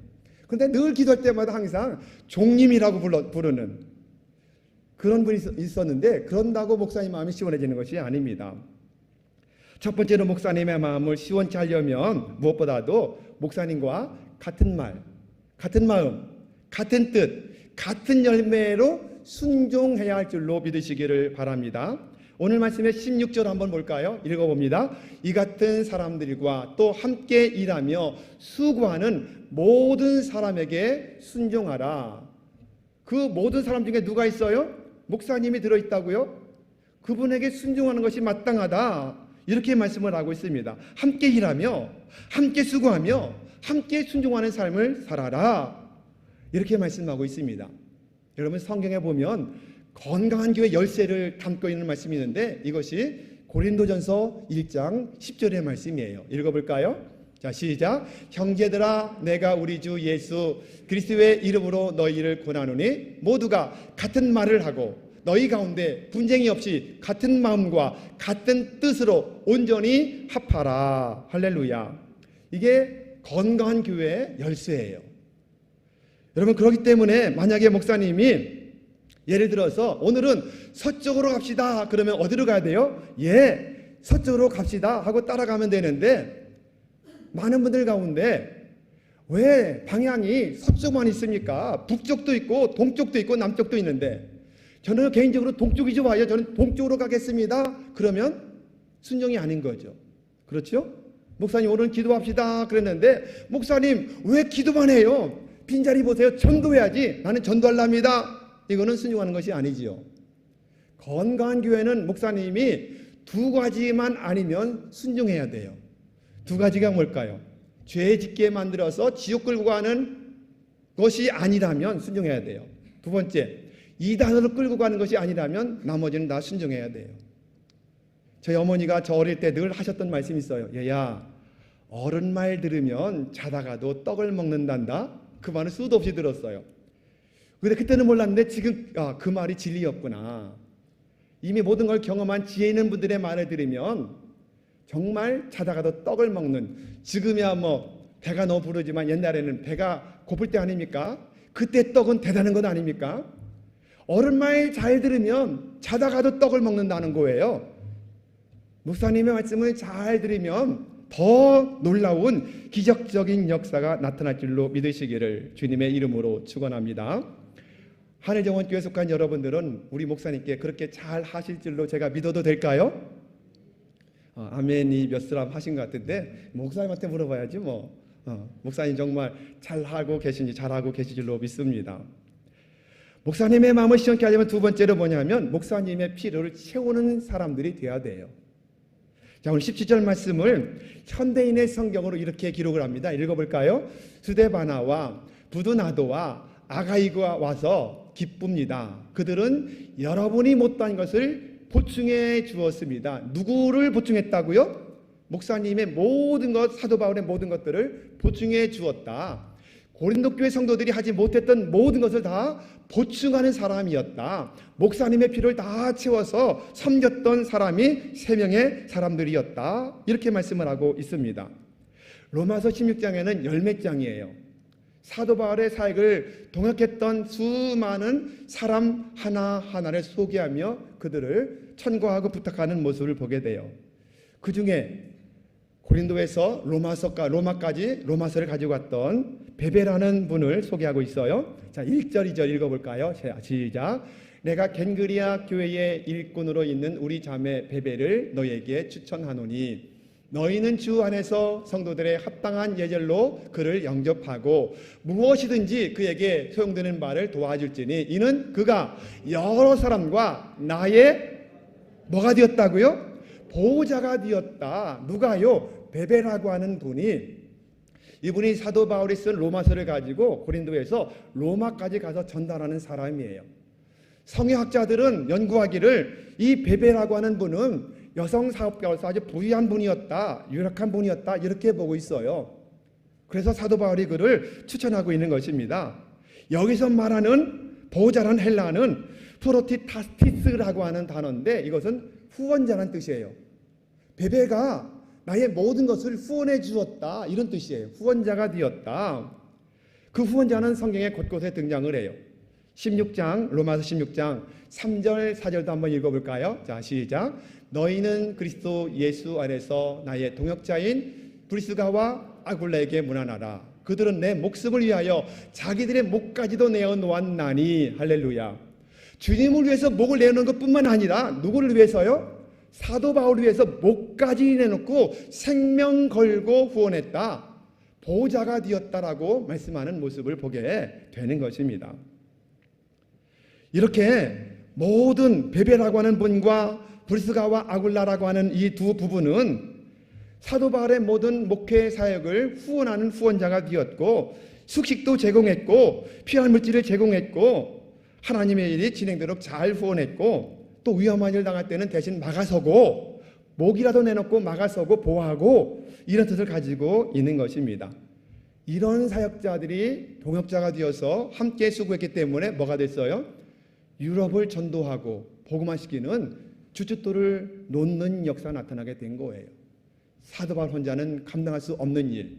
그런데 늘 기도할 때마다 항상 종님이라고 부르는 그런 분이 있었는데 그런다고 목사님 마음이 시원해지는 것이 아닙니다. 첫 번째로 목사님의 마음을 시원케 하려면 무엇보다도 목사님과 같은 말, 같은 마음, 같은 뜻, 같은 열매로 순종해야 할 줄로 믿으시기를 바랍니다. 오늘 말씀의 16절 한번 볼까요? 읽어봅니다. 이 같은 사람들과 또 함께 일하며 수고하는 모든 사람에게 순종하라. 그 모든 사람 중에 누가 있어요? 목사님이 들어있다고요? 그분에게 순종하는 것이 마땅하다. 이렇게 말씀을 하고 있습니다. 함께 일하며 함께 수고하며 함께 순종하는 삶을 살아라. 이렇게 말씀하고 있습니다. 여러분, 성경에 보면 건강한 교회 열쇠를 담고 있는 말씀이 있는데 이것이 고린도전서 1장 10절의 말씀이에요. 읽어볼까요? 자, 시작. 형제들아, 내가 우리 주 예수 그리스도의 이름으로 너희를 권하노니 모두가 같은 말을 하고 너희 가운데 분쟁이 없이 같은 마음과 같은 뜻으로 온전히 합하라. 할렐루야. 이게 건강한 교회의 열쇠예요. 여러분, 그렇기 때문에 만약에 목사님이 예를 들어서 오늘은 서쪽으로 갑시다 그러면 어디로 가야 돼요? 예, 서쪽으로 갑시다 하고 따라가면 되는데 많은 분들 가운데 왜 방향이 서쪽만 있습니까? 북쪽도 있고 동쪽도 있고 남쪽도 있는데 저는 개인적으로 동쪽이 좋아요. 저는 동쪽으로 가겠습니다. 그러면 순종이 아닌 거죠. 그렇죠? 목사님 오늘 기도합시다 그랬는데 목사님 왜 기도만 해요? 빈자리 보세요. 전도해야지. 나는 전도하랍니다. 이거는 순종하는 것이 아니지요. 건강한 교회는 목사님이 두 가지만 아니면 순종해야 돼요. 두 가지가 뭘까요? 죄 짓게 만들어서 지옥 끌고 가는 것이 아니라면 순종해야 돼요. 두 번째, 이단으로 끌고 가는 것이 아니라면 나머지는 다 순종해야 돼요. 저희 어머니가 저 어릴 때 늘 하셨던 말씀이 있어요. 얘야, 어른 말 들으면 자다가도 떡을 먹는단다. 그 말을 수도 없이 들었어요. 근데 그때는 몰랐는데 지금 그 말이 진리였구나. 이미 모든 걸 경험한 지혜 있는 분들의 말을 들으면 정말 자다가도 떡을 먹는, 지금이야 뭐 배가 너무 부르지만 옛날에는 배가 고플 때 아닙니까? 그때 떡은 대단한 것 아닙니까? 어른 말 잘 들으면 자다가도 떡을 먹는다는 거예요. 목사님의 말씀을 잘 들으면 더 놀라운 기적적인 역사가 나타날 줄로 믿으시기를 주님의 이름으로 축원합니다. 하늘정원교회 속한 여러분들은 우리 목사님께 그렇게 잘 하실 줄로 제가 믿어도 될까요? 아멘이 몇 사람 하신 것 같은데 목사님한테 물어봐야지 뭐 목사님 정말 잘하고 계신 줄로 믿습니다. 목사님의 마음을 시원케 하려면 두 번째로 뭐냐면 목사님의 필요를 채우는 사람들이 돼야 돼요. 자, 오늘 17절 말씀을 현대인의 성경으로 이렇게 기록을 합니다. 읽어볼까요? 스데바나와 부드나도와 아가이가 와서 기쁩니다. 그들은 여러분이 못한 것을 보충해 주었습니다. 누구를 보충했다고요? 목사님의 모든 것, 사도 바울의 모든 것들을 보충해 주었다. 고린도 교회 성도들이 하지 못했던 모든 것을 다 보충하는 사람이었다. 목사님의 필요를 다 채워서 섬겼던 사람이 3명의 사람들이었다. 이렇게 말씀을 하고 있습니다. 로마서 16장에는 열몇 장이에요. 사도 바울의 사역을 동역했던 수많은 사람 하나하나를 소개하며 그들을 천거하고 부탁하는 모습을 보게 돼요. 그 중에 고린도에서 로마까지 로마서를 가지고 왔던 베베라는 분을 소개하고 있어요. 자, 1절 2절 읽어볼까요? 시작. 내가 겐그리아 교회의 일꾼으로 있는 우리 자매 베베를 너에게 추천하노니 너희는 주 안에서 성도들의 합당한 예절로 그를 영접하고 무엇이든지 그에게 소용되는 바를 도와줄지니 이는 그가 여러 사람과 나의 뭐가 되었다고요? 보호자가 되었다. 누가요? 베베라고 하는 분이, 이분이 사도 바울이 쓴 로마서를 가지고 고린도에서 로마까지 가서 전달하는 사람이에요. 성경학자들은 연구하기를 이 베베라고 하는 분은 여성 사업가로서 아주 부유한 분이었다, 유력한 분이었다, 이렇게 보고 있어요. 그래서 사도 바울이 그를 추천하고 있는 것입니다. 여기서 말하는 보호자라는 헬라어는 프로티타스티스라고 하는 단어인데 이것은 후원자라는 뜻이에요. 베베가 나의 모든 것을 후원해 주었다, 이런 뜻이에요. 후원자가 되었다. 그 후원자는 성경에 곳곳에 등장을 해요. 16장, 로마서 16장 3절 4절도 한번 읽어볼까요? 자, 시작. 너희는 그리스도 예수 안에서 나의 동역자인 브리스가와 아굴라에게 문안하라. 그들은 내 목숨을 위하여 자기들의 목까지도 내어 놓았나니. 할렐루야. 주님을 위해서 목을 내놓는 것뿐만 아니라 누구를 위해서요? 사도 바울을 위해서 목까지 내놓고 생명 걸고 후원했다. 보호자가 되었다라고 말씀하는 모습을 보게 되는 것입니다. 이렇게 모든 베베라고 하는 분과 브리스가와 아굴라라고 하는 이 두 부부는 사도 바울의 모든 목회 사역을 후원하는 후원자가 되었고 숙식도 제공했고 필요한 물질을 제공했고 하나님의 일이 진행되도록 잘 후원했고 또 위험한 일 당할 때는 대신 막아서고 목이라도 내놓고 막아서고 보호하고 이런 뜻을 가지고 있는 것입니다. 이런 사역자들이 동역자가 되어서 함께 수고했기 때문에 뭐가 됐어요? 유럽을 전도하고 복음화시키는 주춧돌을 놓는 역사가 나타나게 된 거예요. 사도 바울 혼자는 감당할 수 없는 일,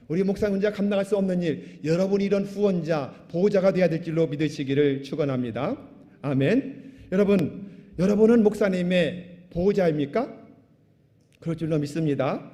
우리 목사 혼자 감당할 수 없는 일, 여러분이 이런 후원자, 보호자가 되어야 될 줄로 믿으시기를 축원합니다. 아멘. 여러분은 목사님의 보호자입니까? 그럴 줄로 믿습니다.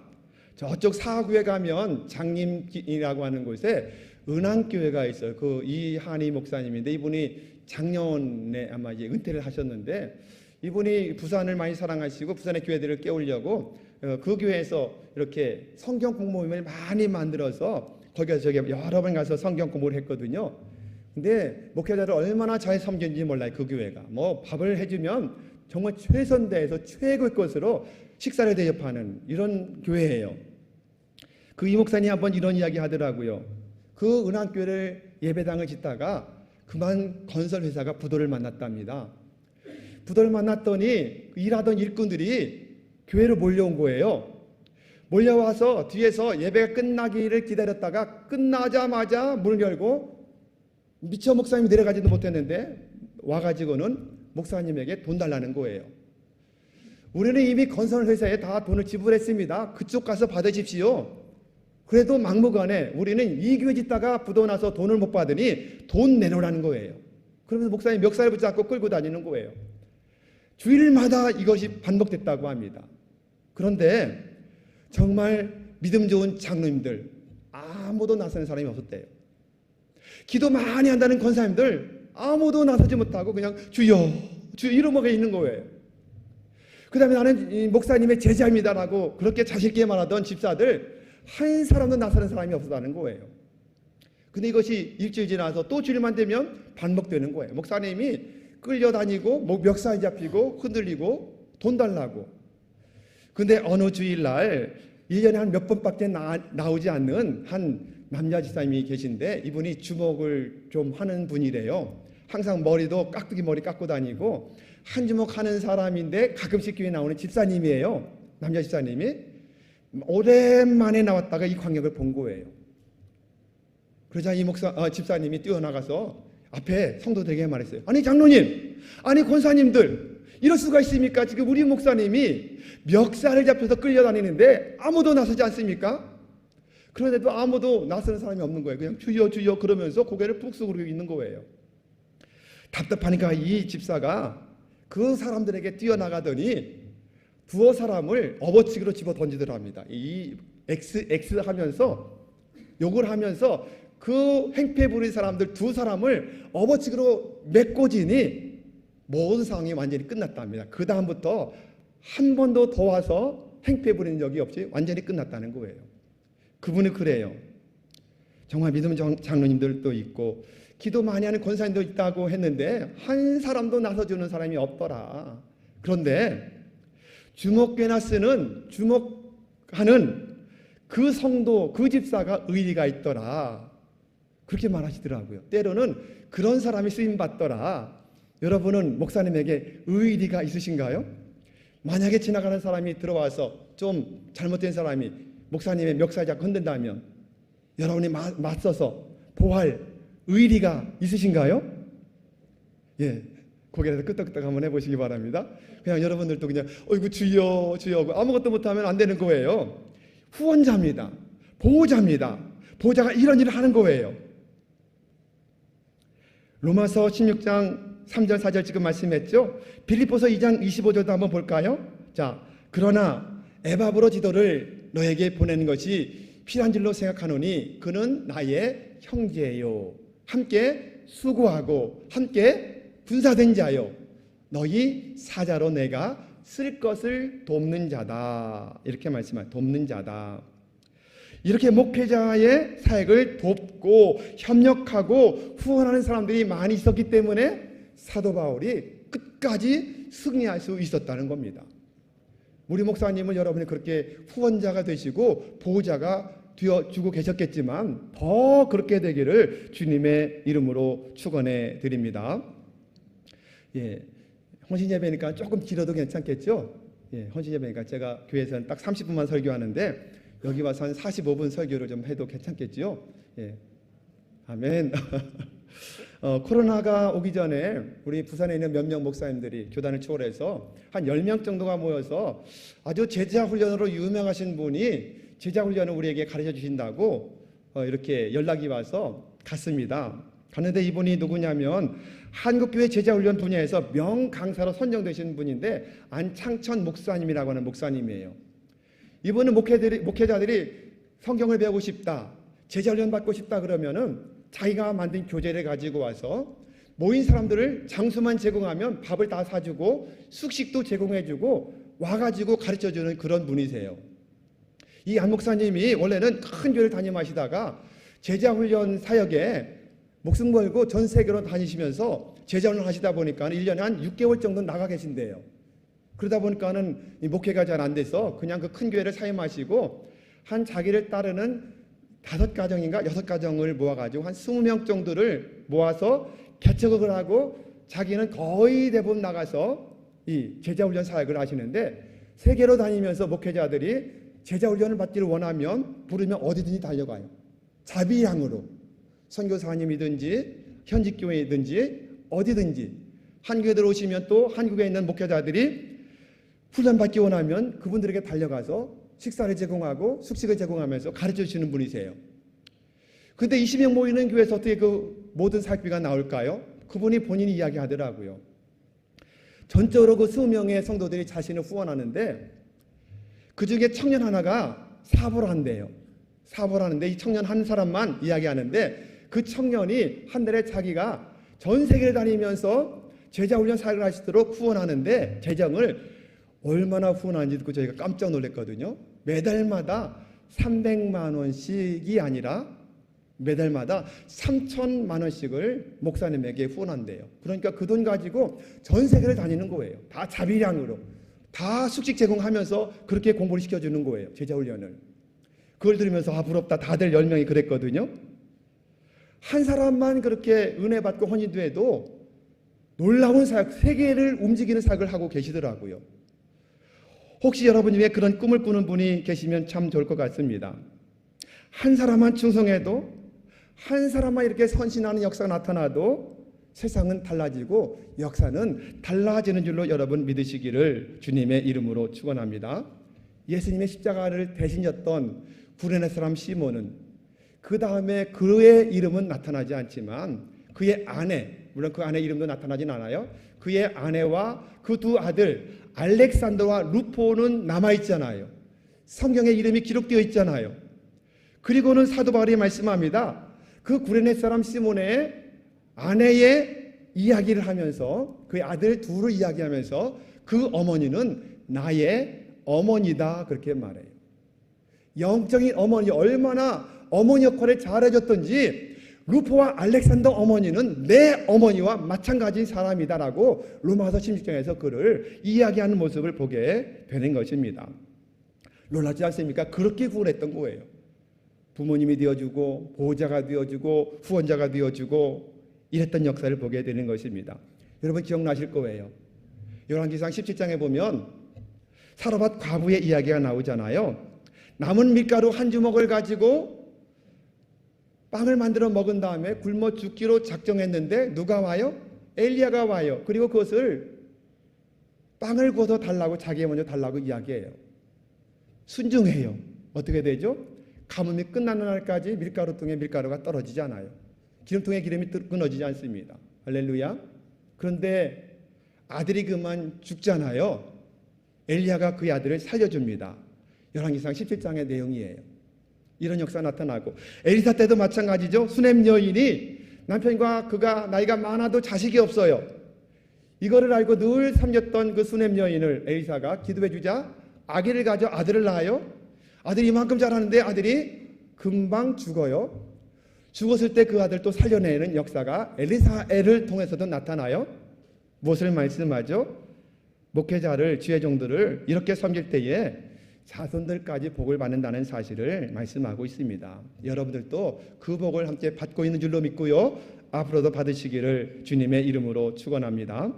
저쪽 사구에 가면 장림이라고 하는 곳에 은항교회가 있어요. 그 이한희 목사님인데 이분이 작년에 아마 이제 은퇴를 하셨는데 이분이 부산을 많이 사랑하시고 부산의 교회들을 깨우려고 그 교회에서 이렇게 성경 공모임을 많이 만들어서 거기서 여러 번 가서 성경 공부를 했거든요. 근데 목회자를 얼마나 잘 섬겼는지 몰라요. 그 교회가 뭐 밥을 해주면 정말 최선 다해서 최고의 것으로 식사를 대접하는 이런 교회예요. 그 이 목사님이 한번 이런 이야기 하더라고요. 그 은항교회를 예배당을 짓다가 그만 건설회사가 부도를 만났답니다. 부도를 만났더니 일하던 일꾼들이 교회로 몰려온 거예요. 몰려와서 뒤에서 예배가 끝나기를 기다렸다가 끝나자마자 문을 열고 미처 목사님이 내려가지도 못했는데 와가지고는 목사님에게 돈 달라는 거예요. 우리는 이미 건설회사에 다 돈을 지불했습니다. 그쪽 가서 받으십시오. 그래도 막무가내 우리는 이 교회 짓다가 부도 나서 돈을 못 받으니 돈 내놓으라는 거예요. 그러면서 목사님 멱살을 붙잡고 끌고 다니는 거예요. 주일마다 이것이 반복됐다고 합니다. 그런데 정말 믿음 좋은 장로님들 아무도 나서는 사람이 없었대요. 기도 많이 한다는 권사님들 아무도 나서지 못하고 그냥 주여 이러고만 있는 거예요. 그 다음에 나는 이 목사님의 제자입니다라고 그렇게 자신 있게 말하던 집사들 한 사람도 나서는 사람이 없었다는 거예요. 근데 이것이 일주일 지나서 또 주일만 되면 반복되는 거예요. 목사님이 끌려다니고 멱살이 잡히고 흔들리고 돈 달라고. 근데 어느 주일날 1년에 한 몇 번밖에 나오지 않는 한 남자 집사님이 계신데 이분이 주목을 좀 하는 분이래요. 항상 머리도 깍두기 머리 깎고 다니고 한 주먹 하는 사람인데 가끔씩 교회 나오는 집사님이에요. 남자 집사님이 오랜만에 나왔다가 이 광역을 본 거예요. 그러자 이 집사님이 뛰어나가서 앞에 성도들에게 말했어요. 아니 장로님, 아니 권사님들, 이럴 수가 있습니까? 지금 우리 목사님이 멱살을 잡혀서 끌려다니는데 아무도 나서지 않습니까? 그런데도 아무도 나서는 사람이 없는 거예요. 그냥 주여 주여 그러면서 고개를 푹 숙이고 있는 거예요. 답답하니까 이 집사가 그 사람들에게 뛰어나가더니 두어 사람을 업어치기로 집어 던지더랍니다. 이 X 하면서 욕을 하면서 그 행패 부린 사람들 두 사람을 업어치기로 메꿔지니 모든 상황이 완전히 끝났답니다. 그 다음부터 한 번도 더 와서 행패 부린 적이 없이 완전히 끝났다는 거예요. 그분은 그래요. 정말 믿음 장로님들도 있고 기도 많이 하는 권사님도 있다고 했는데 한 사람도 나서주는 사람이 없더라. 그런데 주목괴나 쓰는 주목하는 그 성도 그 집사가 의리가 있더라. 그렇게 말하시더라고요. 때로는 그런 사람이 쓰임받더라. 여러분은 목사님에게 의리가 있으신가요? 만약에 지나가는 사람이 들어와서 좀 잘못된 사람이 목사님의 멱살 잡고 흔든다면 여러분이 맞서서 보호할 의리가 있으신가요? 예, 고개를 끄덕끄덕 한번 해보시기 바랍니다. 그냥 여러분들도 그냥 어이구 주여 주여 아무것도 못하면 안 되는 거예요. 후원자입니다. 보호자입니다. 보호자가 이런 일을 하는 거예요. 로마서 16장 3절 4절 지금 말씀했죠. 빌립보서 2장 25절도 한번 볼까요? 자, 그러나 에바브로 지도를 너에게 보내는 것이 필요한 줄로 생각하노니 그는 나의 형제요 함께 수고하고 함께 분사된 자요 너희 사자로 내가 쓸 것을 돕는 자다. 이렇게 말씀하세요. 돕는 자다. 이렇게 목회자의 사역을 돕고 협력하고 후원하는 사람들이 많이 있었기 때문에 사도 바울이 끝까지 승리할 수 있었다는 겁니다. 우리 목사님은 여러분이 그렇게 후원자가 되시고 보호자가 되어주고 계셨겠지만 더 그렇게 되기를 주님의 이름으로 축원해 드립니다. 예, 헌신 예배니까 조금 길어도 괜찮겠죠? 예, 헌신 예배니까 제가 교회에서는 딱 30분만 설교하는데 여기 와서 한 45분 설교를 좀 해도 괜찮겠죠? 예, 아멘. 코로나가 오기 전에 우리 부산에 있는 몇 명 목사님들이 교단을 초월해서 한 10명 정도가 모여서 아주 제자훈련으로 유명하신 분이 제자훈련을 우리에게 가르쳐 주신다고 이렇게 연락이 와서 갔습니다. 갔는데 이분이 누구냐면 한국교회 제자훈련 분야에서 명강사로 선정되신 분인데 안창천 목사님이라고 하는 목사님이에요. 이분은 목회자들이 성경을 배우고 싶다, 제자훈련 받고 싶다 그러면은 자기가 만든 교재를 가지고 와서 모인 사람들을 장소만 제공하면 밥을 다 사주고 숙식도 제공해주고 와가지고 가르쳐주는 그런 분이세요. 이 안 목사님이 원래는 큰 교회를 담임하시다가 제자훈련 사역에 목숨 걸고 전 세계로 다니시면서 제자훈련 하시다 보니까 1년에 한 6개월 정도 나가 계신대요. 그러다 보니까는 이 목회가 잘 안 돼서 그냥 그 큰 교회를 사임하시고 한 자기를 따르는 5가정인가 6가정을 모아가지고 한 20명 정도를 모아서 개척을 하고 자기는 거의 대부분 나가서 이 제자훈련 사역을 하시는데 세계로 다니면서 목회자들이 제자훈련을 받기를 원하면 부르면 어디든지 달려가요. 자비량으로 선교사님이든지 현직교회이든지 어디든지 한국에 들어오시면 또 한국에 있는 목회자들이 훈련받기 원하면 그분들에게 달려가서 식사를 제공하고 숙식을 제공하면서 가르쳐 주시는 분이세요. 그런데 20명 모이는 교회에서 어떻게 그 모든 사역비가 나올까요? 그분이 본인이 이야기하더라고요. 전적으로 그 20명의 성도들이 자신을 후원하는데 그 중에 청년 하나가 사보를 한대요. 사보를 하는데 이 청년 한 사람만 이야기하는데 그 청년이 한 달에 자기가 전 세계를 다니면서 제자훈련 사역을 하시도록 후원하는데 재정을 얼마나 후원하는지 듣고 저희가 깜짝 놀랐거든요. 매달마다 300만 원씩이 아니라 매달마다 3천만 원씩을 목사님에게 후원한대요. 그러니까 그 돈 가지고 전 세계를 다니는 거예요. 다 자비량으로. 다 숙식 제공하면서 그렇게 공부를 시켜주는 거예요. 제자훈련을. 그걸 들으면서 부럽다. 다들 10명이 그랬거든요. 한 사람만 그렇게 은혜 받고 헌신돼도 놀라운 사역, 세계를 움직이는 사역을 하고 계시더라고요. 혹시 여러분 중에 그런 꿈을 꾸는 분이 계시면 참 좋을 것 같습니다. 한 사람만 충성해도, 한 사람만 이렇게 헌신하는 역사가 나타나도 세상은 달라지고 역사는 달라지는 줄로 여러분 믿으시기를 주님의 이름으로 축원합니다. 예수님의 십자가를 대신 졌던 구레네 사람 시몬은 그 다음에 그의 이름은 나타나지 않지만 그의 아내, 물론 그 아내 이름도 나타나진 않아요. 그의 아내와 그 두 아들 알렉산더와 루포는 남아있잖아요. 성경에 이름이 기록되어 있잖아요. 그리고는 사도 바울이 말씀합니다. 그 구레네 사람 시몬의 아내의 이야기를 하면서 그의 아들 둘을 이야기하면서 그 어머니는 나의 어머니다 그렇게 말해요. 영적인 어머니, 얼마나 어머니 역할을 잘해줬던지 루포와 알렉산더 어머니는 내 어머니와 마찬가지인 사람이다라고 로마서 16장에서 그를 이야기하는 모습을 보게 되는 것입니다. 놀랍지 않습니까? 그렇게 구원했던 거예요. 부모님이 되어주고 보호자가 되어주고 후원자가 되어주고 이랬던 역사를 보게 되는 것입니다. 여러분 기억나실 거예요. 열왕기상 17장에 보면 사르밧 과부의 이야기가 나오잖아요. 남은 밀가루 한 주먹을 가지고 빵을 만들어 먹은 다음에 굶어 죽기로 작정했는데 누가 와요? 엘리야가 와요. 그리고 그것을 빵을 구워서 달라고 자기가 먼저 달라고 이야기해요. 순종해요. 어떻게 되죠? 가뭄이 끝나는 날까지 밀가루통에 밀가루가 떨어지지 않아요. 기름통에 기름이 끊어지지 않습니다. 할렐루야. 그런데 아들이 그만 죽잖아요. 엘리야가 그의 아들을 살려줍니다. 열왕기상 17장의 내용이에요. 이런 역사가 나타나고 엘리사 때도 마찬가지죠. 수냄 여인이 남편과 그가 나이가 많아도 자식이 없어요. 이거를 알고 늘 섬겼던 그 수냄 여인을 엘리사가 기도해 주자 아기를 가져 아들을 낳아요. 아들이 이만큼 자라는데 아들이 금방 죽어요. 죽었을 때 그 아들 또 살려내는 역사가 엘리사엘을 통해서도 나타나요. 무엇을 말씀하죠? 목회자를, 지회종들을 이렇게 섬길 때에 자손들까지 복을 받는다는 사실을 말씀하고 있습니다. 여러분들도 그 복을 함께 받고 있는 줄로 믿고요. 앞으로도 받으시기를 주님의 이름으로 축원합니다.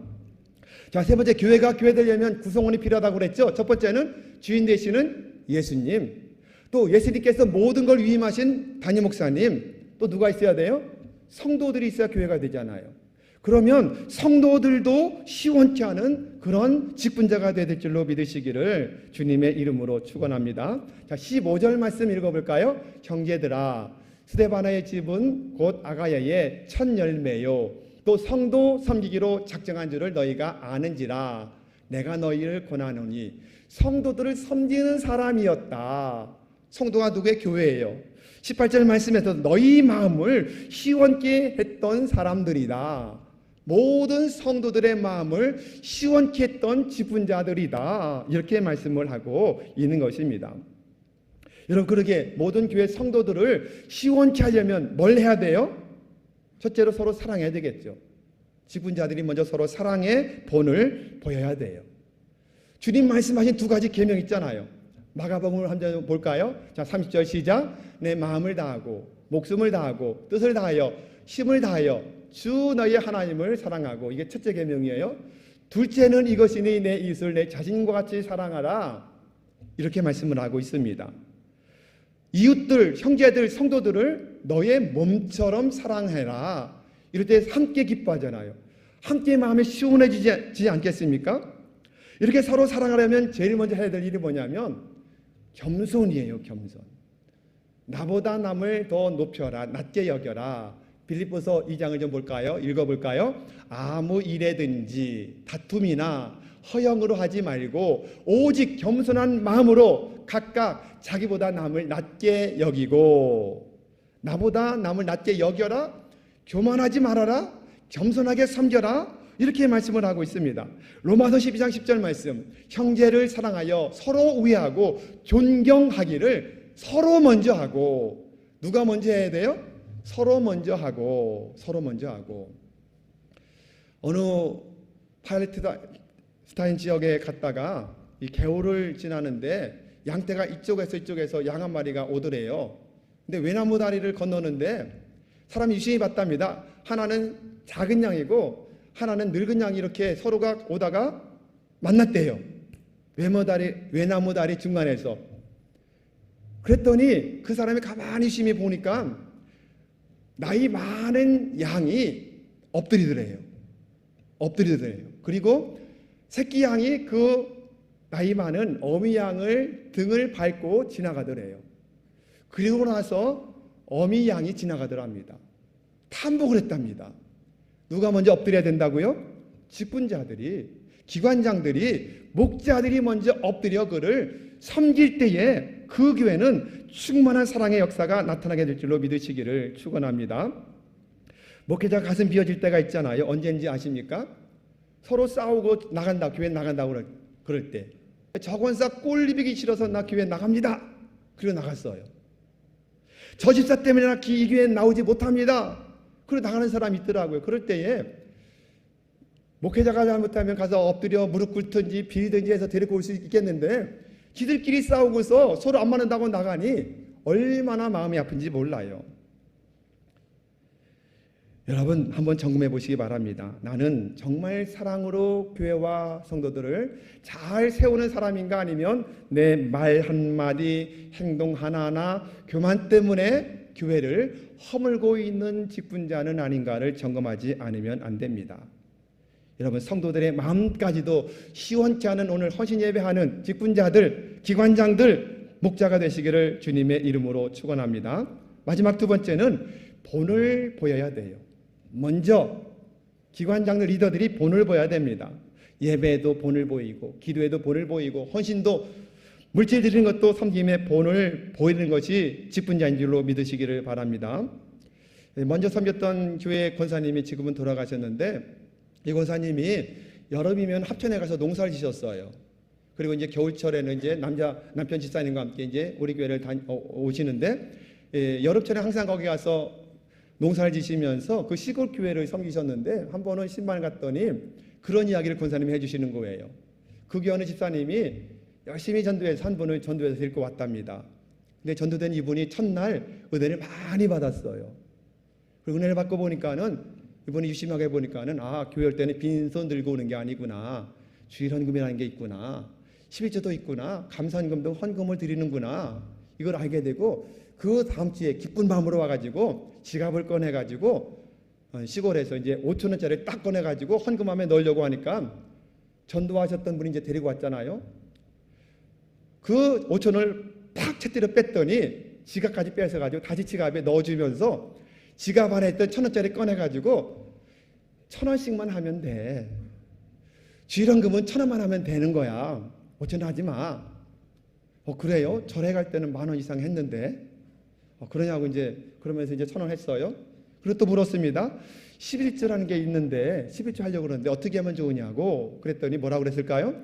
자, 세 번째, 교회가 교회 되려면 구성원이 필요하다고 그랬죠. 첫 번째는 주인 되시는 예수님, 또 예수님께서 모든 걸 위임하신 담임 목사님, 또 누가 있어야 돼요? 성도들이 있어야 교회가 되잖아요. 그러면 성도들도 시원케 하는 그런 직분자가 될 줄로 믿으시기를 주님의 이름으로 축원합니다. 자, 15절 말씀 읽어볼까요? 형제들아, 스데바나의 집은 곧 아가야의 첫 열매요 또 성도 섬기기로 작정한 줄을 너희가 아는지라. 내가 너희를 권하노니 성도들을 섬기는 사람이었다. 성도가 누구의? 교회예요. 18절 말씀에서 너희 마음을 시원케 했던 사람들이다. 모든 성도들의 마음을 시원케 했던 직분자들이다. 이렇게 말씀을 하고 있는 것입니다. 여러분, 그러게 모든 교회 성도들을 시원케 하려면 뭘 해야 돼요? 첫째로 서로 사랑해야 되겠죠. 직분자들이 먼저 서로 사랑의 본을 보여야 돼요. 주님 말씀하신 두 가지 계명 있잖아요. 마가복음을 한번 볼까요? 자, 30절 시작. 내 마음을 다하고 목숨을 다하고 뜻을 다하여 힘을 다하여 주 너희 하나님을 사랑하고, 이게 첫째 계명이에요. 둘째는 이것이니 내 이웃을 내 자신과 같이 사랑하라. 이렇게 말씀을 하고 있습니다. 이웃들, 형제들, 성도들을 너의 몸처럼 사랑해라. 이럴 때 함께 기뻐하잖아요. 함께 마음이 시원해지지 않겠습니까? 이렇게 서로 사랑하려면 제일 먼저 해야 될 일이 뭐냐면 겸손이에요. 겸손. 나보다 남을 더 높여라. 낮게 여겨라. 빌립보서 2장을 좀 볼까요? 읽어볼까요? 아무 일에든지 다툼이나 허영으로 하지 말고 오직 겸손한 마음으로 각각 자기보다 남을 낮게 여기고, 나보다 남을 낮게 여겨라, 교만하지 말아라, 겸손하게 섬겨라, 이렇게 말씀을 하고 있습니다. 로마서 12장 10절 말씀, 형제를 사랑하여 서로 우애하고 존경하기를 서로 먼저 하고, 누가 먼저 해야 돼요? 서로 먼저 하고, 서로 먼저 하고. 어느 팔레스타인 지역에 갔다가 이 개울을 지나는데 양떼가 이쪽에서 양 한 마리가 오더래요. 근데 외나무 다리를 건너는데 사람이 유심히 봤답니다. 하나는 작은 양이고 하나는 늙은 양이 이렇게 서로가 오다가 만났대요. 외나무 다리 중간에서. 그랬더니 그 사람이 가만히 유심히 보니까 나이 많은 양이 엎드리더래요. 그리고 새끼 양이 그 나이 많은 어미 양을 등을 밟고 지나가더래요. 그리고 나서 어미 양이 지나가더랍니다. 탐복을 했답니다. 누가 먼저 엎드려야 된다고요? 직분자들이, 기관장들이, 목자들이 먼저 엎드려 그를 섬길 때에 그 교회는 충만한 사랑의 역사가 나타나게 될 줄로 믿으시기를 축원합니다. 목회자가 가슴 비어질 때가 있잖아요. 언제인지 아십니까? 서로 싸우고 나간다, 교회 나간다고 그럴 때. 저 권사 꼴리비기 싫어서 나 교회 나갑니다. 그리고 나갔어요. 저 집사 때문에 나 이 교회에 나오지 못합니다. 그리고 나가는 사람이 있더라고요. 그럴 때에 목회자가 잘못하면 가서 엎드려 무릎 꿇든지 빌든지 해서 데리고 올 수 있겠는데 지들끼리 싸우고서 서로 안 맞는다고 나가니 얼마나 마음이 아픈지 몰라요. 여러분 한번 점검해 보시기 바랍니다. 나는 정말 사랑으로 교회와 성도들을 잘 세우는 사람인가, 아니면 내 말 한마디, 행동 하나하나 교만 때문에 교회를 허물고 있는 직분자는 아닌가를 점검하지 않으면 안 됩니다. 여러분 성도들의 마음까지도 시원치 않은 오늘 헌신 예배하는 직분자들, 기관장들, 목자가 되시기를 주님의 이름으로 축원합니다. 마지막 두 번째는 본을 보여야 돼요. 먼저 기관장들, 리더들이 본을 보여야 됩니다. 예배에도 본을 보이고, 기도에도 본을 보이고, 헌신도, 물질 드리는 것도 섬김의 본을 보이는 것이 직분자인 줄로 믿으시기를 바랍니다. 먼저 섬겼던 교회 권사님이 지금은 돌아가셨는데, 이 권사님이 여름이면 합천에 가서 농사를 지셨어요. 그리고 이제 겨울철에는 이제 남편 집사님과 함께 이제 우리 교회를 오시는데, 여름철에 항상 거기 가서 농사를 지시면서 그 시골 교회를 섬기셨는데, 한 번은 신발 갔더니 그런 이야기를 권사님이 해주시는 거예요. 그 교회 어느 집사님이 열심히 전도해서 한 분을 전도해서 데리고 왔답니다. 근데 전도된 이분이 첫날 은혜를 많이 받았어요. 그리고 은혜를 받고 보니까는 이분이 유심하게 보니까는 교회 올 때는 빈손 들고 오는 게 아니구나, 주일헌금이라는 게 있구나, 11조도 있구나, 감사헌금도 헌금을 드리는구나, 이걸 알게 되고 그 다음 주에 기쁜 마음으로 와가지고 지갑을 꺼내가지고 시골에서 이제 5,000원짜리 딱 꺼내가지고 헌금함에 넣으려고 하니까 전도하셨던 분이 이제 데리고 왔잖아요. 그 5,000원을 팍 채뜨려 뺐더니 지갑까지 뺏어가지고 다시 지갑에 넣어주면서 지갑 안에 있던 1,000원짜리 꺼내가지고 1,000원씩만 하면 돼. 주일헌금은 1,000원만 하면 되는 거야. 5,000원 하지 마. 그래요? 절에 갈 때는 10,000원 이상 했는데. 그러냐고 이제 그러면서 이제 1,000원 했어요. 그리고 또 물었습니다. 11조라는 게 있는데 11조 하려고 그러는데 어떻게 하면 좋으냐고 그랬더니 뭐라고 그랬을까요?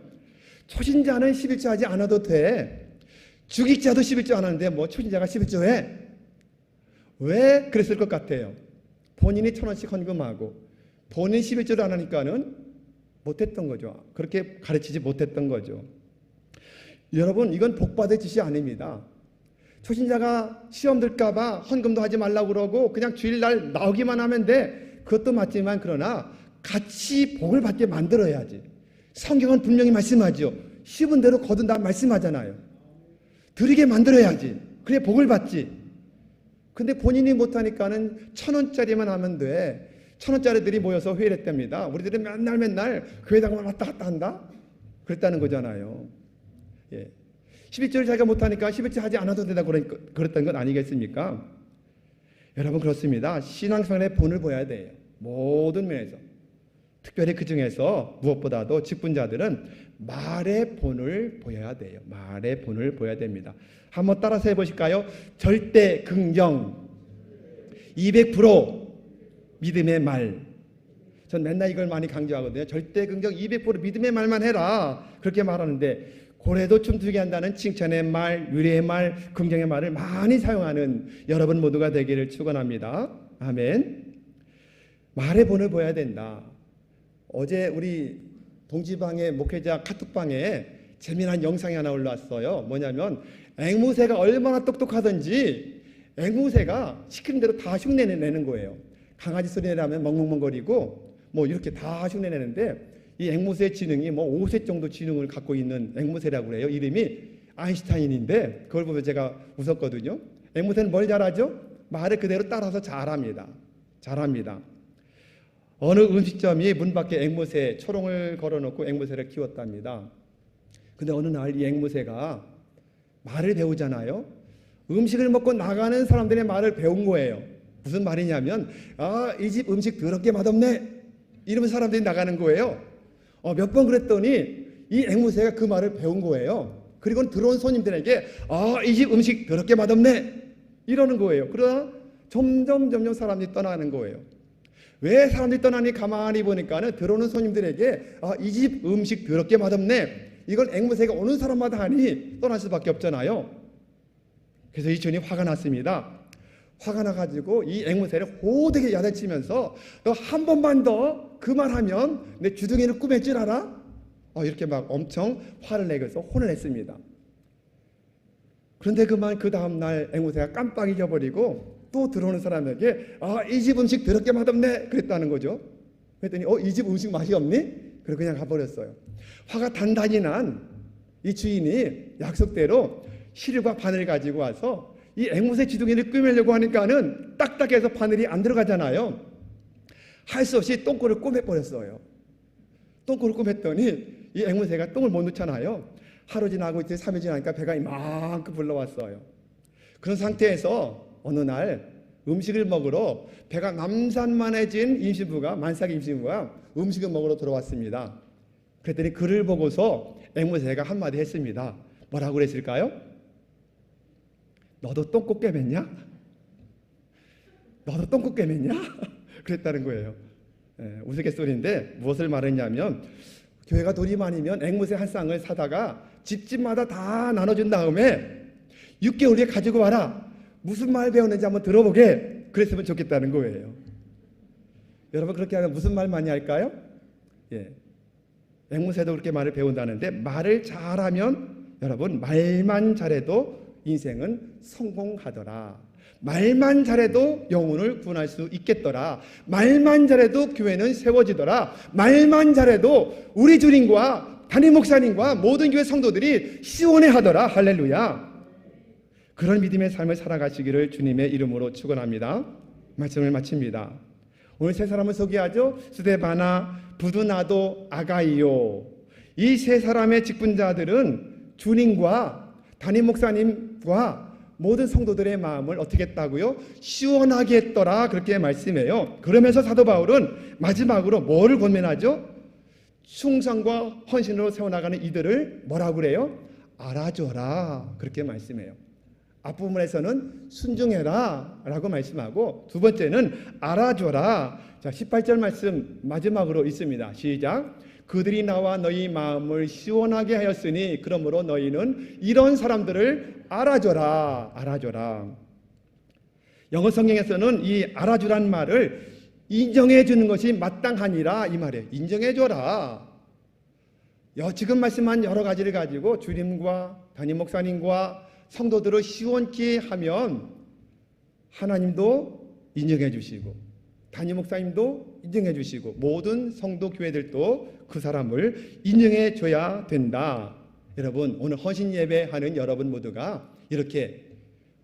초신자는 11조 하지 않아도 돼. 주직자도 11조 안 하는데 뭐 초신자가 11조 해? 왜 그랬을 것 같아요? 본인이 1,000원씩 헌금하고 본인 11조를 안 하니까는 못했던 거죠. 그렇게 가르치지 못했던 거죠. 여러분 이건 복받을 짓이 아닙니다. 초신자가 시험 들까봐 헌금도 하지 말라고 그러고 그냥 주일날 나오기만 하면 돼. 그것도 맞지만 그러나 같이 복을 받게 만들어야지. 성경은 분명히 말씀하죠. 씹은 대로 거둔다 말씀하잖아요. 드리게 만들어야지. 그래 복을 받지. 근데 본인이 못하니까는 1,000원짜리만 하면 돼. 1,000원짜리들이 모여서 회의를 했답니다. 우리들은 맨날 교회당만 왔다 갔다 한다? 그랬다는 거잖아요. 예. 11조를 자기가 못하니까 11조 하지 않아도 된다고 그랬던 건 아니겠습니까? 여러분 그렇습니다. 신앙생활의 본을 보여야 돼요. 모든 면에서. 특별히 그 중에서 무엇보다도 직분자들은 말의 본을 보여야 돼요. 말의 본을 보여야 됩니다. 한번 따라서 해보실까요? 절대 긍정, 200% 믿음의 말. 전 맨날 이걸 많이 강조하거든요. 절대 긍정, 200% 믿음의 말만 해라. 그렇게 말하는데 고래도 춤추게 한다는 칭찬의 말, 위로의 말, 긍정의 말을 많이 사용하는 여러분 모두가 되기를 축원합니다. 아멘. 말의 본을 보여야 된다. 어제 우리 동지방의 목회자 카톡방에 재미난 영상이 하나 올라왔어요. 뭐냐면 앵무새가 얼마나 똑똑하든지 앵무새가 시키는 대로 다 흉내내는 거예요. 강아지 소리 나면 멍멍멍거리고 뭐 이렇게 다 흉내내는데 이 앵무새 지능이 뭐 5세 정도 지능을 갖고 있는 앵무새라고 그래요. 이름이 아인슈타인인데 그걸 보면 제가 웃었거든요. 앵무새는 뭘 잘하죠? 말을 그대로 따라서 잘합니다. 어느 음식점이 문 밖에 앵무새 초롱을 걸어놓고 앵무새를 키웠답니다. 근데 어느 날 이 앵무새가 말을 배우잖아요. 음식을 먹고 나가는 사람들의 말을 배운 거예요. 무슨 말이냐면 이 집 음식 더럽게 맛없네 이러면서 사람들이 나가는 거예요. 몇 번 그랬더니 이 앵무새가 그 말을 배운 거예요. 그리고 들어온 손님들에게 이 집 음식 더럽게 맛없네 이러는 거예요. 그러다 점점 사람들이 떠나는 거예요. 왜 사람들이 떠나니 가만히 보니까는 들어오는 손님들에게 이 집 음식 더럽게 맛없네 이걸 앵무새가 오는 사람마다 하니 떠날 수밖에 없잖아요. 그래서 이 주인이 화가 났습니다. 화가 나가지고 이 앵무새를 호되게 야단치면서 너 한 번만 더 그 말하면 내 주둥이를 꾸맬 줄 알아? 이렇게 막 엄청 화를 내면서 혼을 냈습니다. 그런데 그 다음 날 앵무새가 깜빡 잊어버리고 또 들어오는 사람에게 이 집 음식 더럽게 맛없네 그랬다는 거죠. 그랬더니 이 집 음식 맛이 없니? 그리고 그냥 가버렸어요. 화가 단단히 난 이 주인이 약속대로 실과 바늘 가지고 와서 이 앵무새 지둥이를 꿰매려고 하니까는 딱딱해서 바늘이 안 들어가잖아요. 할 수 없이 똥꼬를 꼬매버렸어요. 똥꼬를 꼬맸더니 이 앵무새가 똥을 못 넣잖아요. 하루 지나고 이제 3일 지나니까 배가 이만큼 불러왔어요. 그런 상태에서 어느 날 음식을 먹으러 배가 남산만해진 만삭 임신부가 음식을 먹으러 들어왔습니다. 그랬더니 그를 보고서 앵무새가 한마디 했습니다. 뭐라고 그랬을까요? 너도 똥꼬 꿰맸냐? 너도 똥꼬 꿰맸냐? 그랬다는 거예요. 우스갯소리인데 무엇을 말했냐면 교회가 돈이 많으면 앵무새 한 쌍을 사다가 집집마다 다 나눠준 다음에 6개월 후에 가지고 와라. 무슨 말 배웠는지 한번 들어보게. 그랬으면 좋겠다는 거예요. 여러분 그렇게 하면 무슨 말 많이 할까요? 앵무새도 그렇게 말을 배운다는데 말을 잘하면 여러분 말만 잘해도 인생은 성공하더라. 말만 잘해도 영혼을 구원할 수 있겠더라. 말만 잘해도 교회는 세워지더라. 말만 잘해도 우리 주님과 담임 목사님과 모든 교회 성도들이 시원해하더라. 할렐루야. 그런 믿음의 삶을 살아가시기를 주님의 이름으로 축원합니다. 말씀을 마칩니다. 오늘 세 사람을 소개하죠. 스데바나, 부두나도, 아가이오. 이 세 사람의 직분자들은 주님과 담임 목사님과 모든 성도들의 마음을 어떻게 했다고요? 시원하게 했더라. 그렇게 말씀해요. 그러면서 사도 바울은 마지막으로 뭐를 권면하죠? 충성과 헌신으로 세워나가는 이들을 뭐라고 그래요? 알아줘라. 그렇게 말씀해요. 앞부분에서는 순종해라 라고 말씀하고 두 번째는 알아줘라. 자, 18절 말씀 마지막으로 있습니다. 시작. 그들이 나와 너희 마음을 시원하게 하였으니 그러므로 너희는 이런 사람들을 알아줘라. 영어 성경에서는 이 알아주란 말을 인정해 주는 것이 마땅하니라 이 말이에요. 인정해 줘라. 지금 말씀한 여러 가지를 가지고 주님과 담임 목사님과 성도들을 시원케 하면 하나님도 인정해 주시고 담임 목사님도 인정해 주시고 모든 성도 교회들도 그 사람을 인정해 줘야 된다. 여러분 오늘 헌신 예배하는 여러분 모두가 이렇게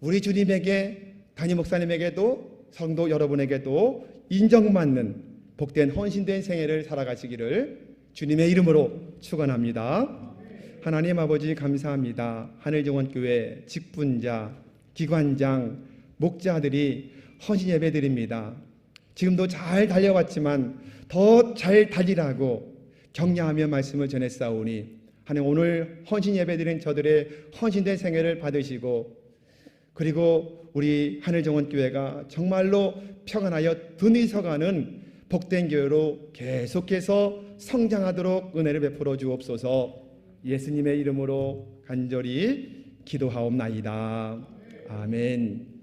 우리 주님에게 담임 목사님에게도 성도 여러분에게도 인정받는 복된 헌신된 생애를 살아가시기를 주님의 이름으로 축원합니다. 하나님 아버지 감사합니다. 하늘정원교회 직분자, 기관장, 목자들이 헌신 예배 드립니다. 지금도 잘 달려왔지만 더 잘 달리라고 격려하며 말씀을 전했사오니 하나님 오늘 헌신 예배 드린 저들의 헌신된 생애를 받으시고 그리고 우리 하늘정원교회가 정말로 평안하여 든히 서가는 복된 교회로 계속해서 성장하도록 은혜를 베풀어 주옵소서. 예수님의 이름으로 간절히 기도하옵나이다. 아멘.